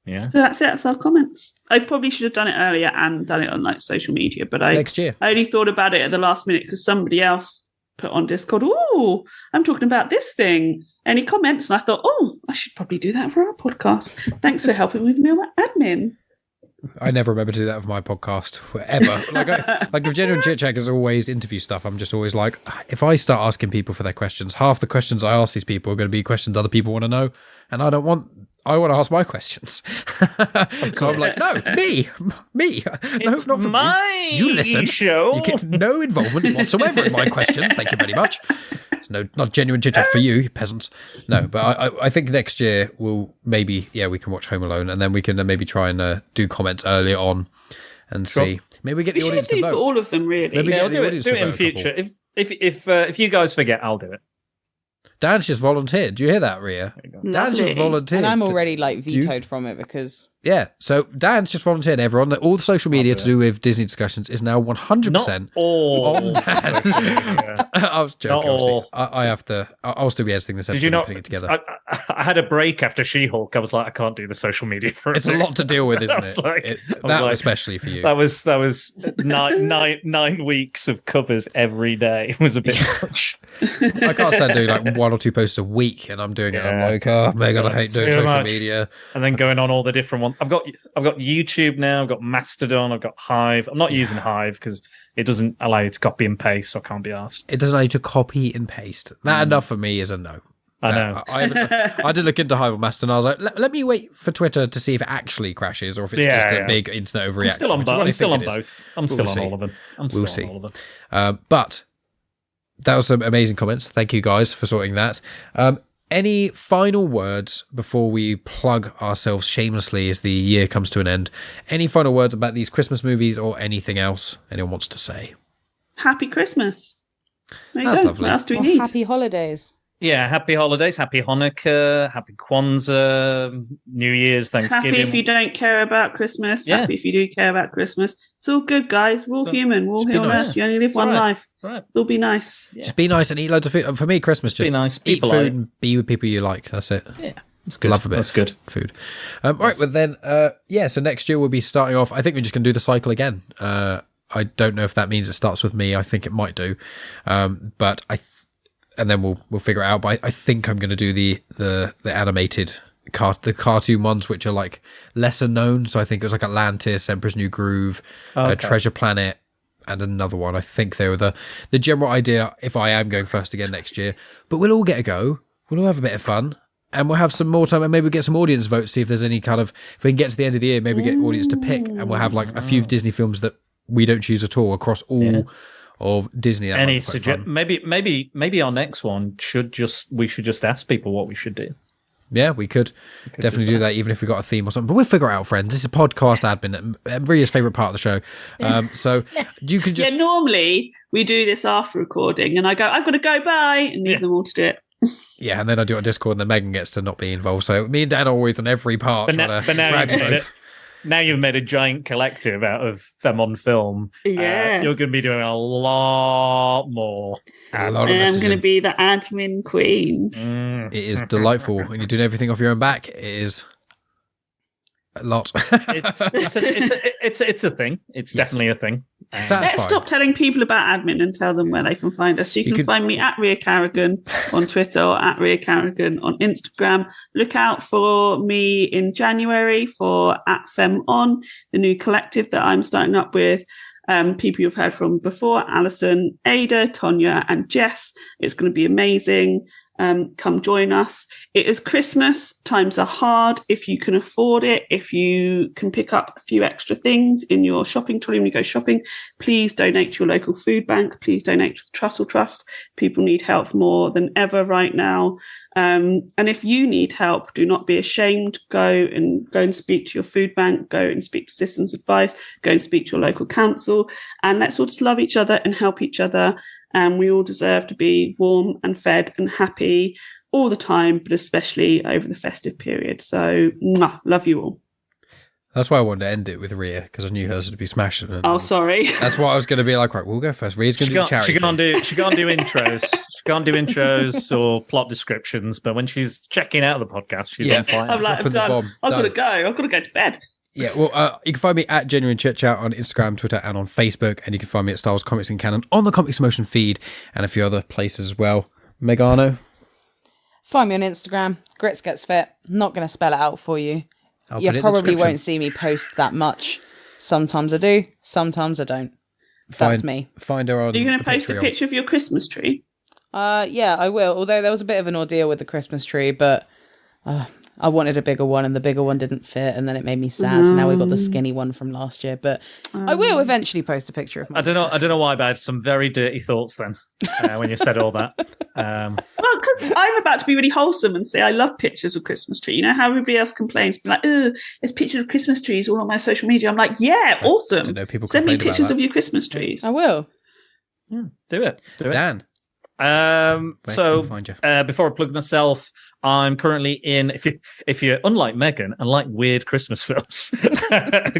Yeah. So that's it. That's our comments. I probably should have done it earlier and done it on like social media, but next year. I only thought about it at the last minute because somebody else put on Discord, "Oh, I'm talking about this thing. Any comments?" And I thought, "Oh, I should probably do that for our podcast." Thanks for helping with me on admin. I never remember to do that with my podcast ever. Like with Genuine Chit-Chat is always interview stuff. I'm just always like, if I start asking people for their questions, half the questions I ask these people are going to be questions other people want to know, and I want to ask my questions. So I'm like, no, me. It's no, not for my you. You listen. show. You get no involvement whatsoever in my questions. Thank you very much. No, not Genuine Chit-Chat for you peasants. No, but I think next year we'll maybe, we can watch Home Alone, and then we can maybe try and do comments earlier on and see. Maybe we get the audience to vote. For all of them, really. Maybe I'll do it in future. If you guys forget, I'll do it. Dan's just volunteered. Do you hear that, Ria? Dan's just volunteered. And I'm already vetoed from it because... Yeah, so Dan's just volunteered, everyone. All the social media to do with Disney discussions is now 100% on Dan. I was joking. Not all. I have to... I'll still be editing this episode and putting it together. I had a break after She-Hulk. I was like, I can't do the social media for it. It's a lot to deal with, isn't it? Especially for you. That was 9 weeks of covers every day. It was a bit much. I can't stand doing like 1 or 2 posts a week, and I'm doing it. I'm like, oh my God, I hate doing social media. And then going on all the different ones. I've got YouTube now. I've got Mastodon. I've got Hive. I'm not using Hive because it doesn't allow you to copy and paste, so I can't be asked. It doesn't allow you to copy and paste. That enough for me is a no. I know. I did look into Hive or Mastodon. I was like, let me wait for Twitter to see if it actually crashes or if it's just a big internet overreaction. I'm still on both. I'm still on all of them. We'll see. But that was some amazing comments. Thank you guys for sorting that. Any final words before we plug ourselves shamelessly as the year comes to an end? Any final words about these Christmas movies or anything else anyone wants to say? Happy Christmas. That's lovely. What else do we need? Happy holidays. Yeah, happy holidays, happy Hanukkah, happy Kwanzaa, New Year's, Thanksgiving. Happy if you don't care about Christmas. Yeah. Happy if you do care about Christmas. It's all good, guys. We're all human. We're all here on Earth. You only live one life. Right. It'll be nice. Yeah. Just be nice and eat loads of food. For me, Christmas, just be nice. Eat food and be with people you like. That's it. Yeah, that's good. Love a bit of food. All right, well then, so next year we'll be starting off. I think we're just going to do the cycle again. I don't know if that means it starts with me. I think it might do. But and then we'll figure it out. But I think I'm going to do the animated the cartoon ones, which are like lesser known. So I think it was like Atlantis, Emperor's New Groove, Treasure Planet, and another one. I think they were the general idea. If I am going first again next year, but we'll all get a go. We'll all have a bit of fun, and we'll have some more time, and maybe we'll get some audience votes. See if there's any kind of, if we can get to the end of the year, maybe get audience to pick, and we'll have like a few Disney films that we don't choose at all across all. Of Disney. Any maybe our next one we should just ask people what we should do. Yeah, we could definitely do that, even if we got a theme or something. But we'll figure it out, friends. This is podcast admin, Ria's favourite part of the show. So you can just normally we do this after recording, and I go, I've got to go, bye, and leave them all to do it. Yeah, and then I do it on Discord, and then Megan gets to not be involved. So me and Dan are always on every part. Now you've made a giant collective out of them on film. Yeah. You're going to be doing a lot more. I'm going to be the admin queen. It is delightful. When you're doing everything off your own back, it is a lot. It's a thing. It's definitely a thing. Let's stop telling people about admin and tell them where they can find us. You can find me at Ria Carrogan on Twitter or at Ria Carrogan on Instagram. Look out for me in January for at FemOn, the new collective that I'm starting up with. People you've heard from before, Alison, Ada, Tonya, and Jess. It's going to be amazing. Come join us. It is Christmas. Times are hard. If you can afford it, if you can pick up a few extra things in your shopping trolley when you go shopping, please donate to your local food bank. Please donate to the Trussell Trust. People need help more than ever right now. And if you need help, do not be ashamed. Go and speak to your food bank. Go and speak to Citizens Advice. Go and speak to your local council. And let's all just love each other and help each other. And we all deserve to be warm and fed and happy all the time, but especially over the festive period. So, love you all. That's why I wanted to end it with Ria, because I knew hers would be smashing. Oh, sorry. That's why I was going to be like, right, we'll go first. Ria's going to do the charity. She can't do intros. She can't do intros or plot descriptions, but when she's checking out of the podcast, she's on fire. I'm done. I've got to go. I've got to go to bed. Yeah, well, you can find me at Genuine Chit-Chat on Instagram, Twitter, and on Facebook, and you can find me at Star Wars Comics and Canon on the Comics Motion feed, and a few other places as well. Megano? Find me on Instagram, Grits Gets Fit. Not going to spell it out for you. You probably won't see me post that much. Sometimes I do, sometimes I don't. That's me. Find her on. Are you going to post a picture of your Christmas tree? Yeah, I will. Although there was a bit of an ordeal with the Christmas tree, but I wanted a bigger one and the bigger one didn't fit, and then it made me sad. So now we've got the skinny one from last year. But I will eventually post a picture of my I don't know why, but I had some very dirty thoughts then when you said all that. Well, because I'm about to be really wholesome and say I love pictures of Christmas tree. You know how everybody else complains, like, there's pictures of Christmas trees all on my social media. I'm like, yeah, awesome. Send me pictures of your Christmas trees. I will. Yeah, do it. Dan. Before I plug myself, I'm currently in. If you're unlike Megan and like weird Christmas films,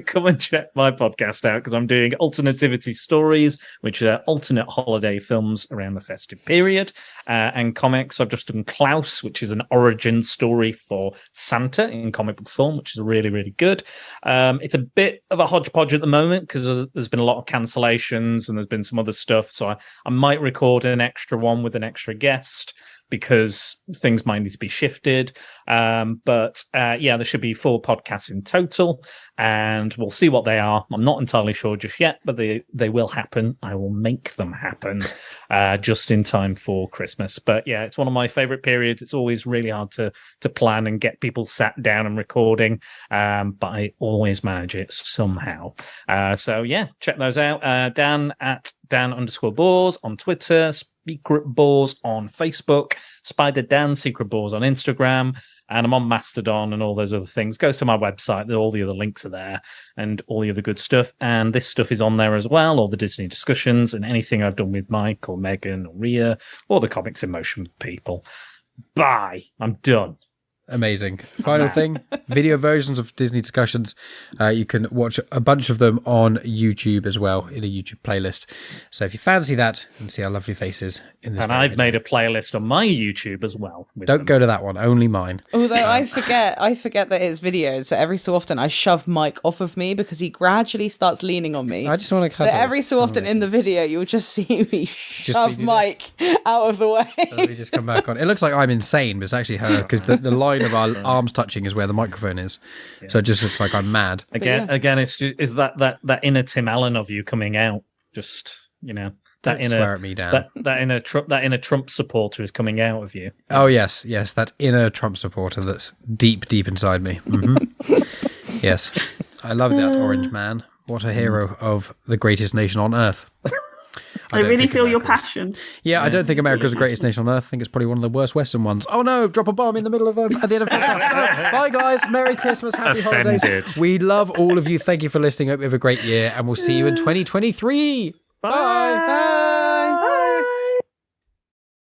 come and check my podcast out because I'm doing Alternativity Stories, which are alternate holiday films around the festive period, and comics. I've just done Klaus, which is an origin story for Santa in comic book form, which is really, really good. It's a bit of a hodgepodge at the moment because there's been a lot of cancellations and there's been some other stuff. So I might record an extra one with an extra guest, because things might need to be shifted. But there should be 4 podcasts in total, and we'll see what they are. I'm not entirely sure just yet, but they will happen. I will make them happen just in time for Christmas. But yeah, it's one of my favorite periods. It's always really hard to plan and get people sat down and recording, but I always manage it somehow. So yeah, check those out. Dan at Dan_Bores on Twitter, Secret Bores on Facebook, Spider Dan Secret Bores on Instagram, and I'm on Mastodon and all those other things. Goes to my website, all the other links are there, and all the other good stuff. And this stuff is on there as well, all the Disney discussions and anything I've done with Mike or Megan or Ria or the Comics in Motion people. Bye. I'm done. Amazing. Final thing, video versions of Disney discussions. You can watch a bunch of them on YouTube as well, in a YouTube playlist. So if you fancy that and see our lovely faces in this, and I've made a playlist on my YouTube as well. Don't go to that one, only mine. Although I forget that it's videos. So every so often I shove Mike off of me because he gradually starts leaning on me. I just want to So every so often in the video, you'll just see me shove Mike out of the way. Let me just come back on. It looks like I'm insane, but it's actually her, because the line of our arms touching is where the microphone is. Yeah. So it just looks like I'm mad. Again, it's that inner Tim Allen of you coming out. Just, that Don't inner swear at me, Dan. that inner Trump supporter is coming out of you. Oh yes, that inner Trump supporter that's deep inside me. Mm-hmm. Yes, I love that orange man. What a hero of the greatest nation on earth. I really feel your passion. Yeah, I don't think America's the greatest nation on earth. I think it's probably one of the worst Western ones. Oh no, drop a bomb in the middle of at the end of the podcast. Bye guys, Merry Christmas, Happy Holidays. We love all of you. Thank you for listening. Hope you have a great year, and we'll see you in 2023. Bye. Bye.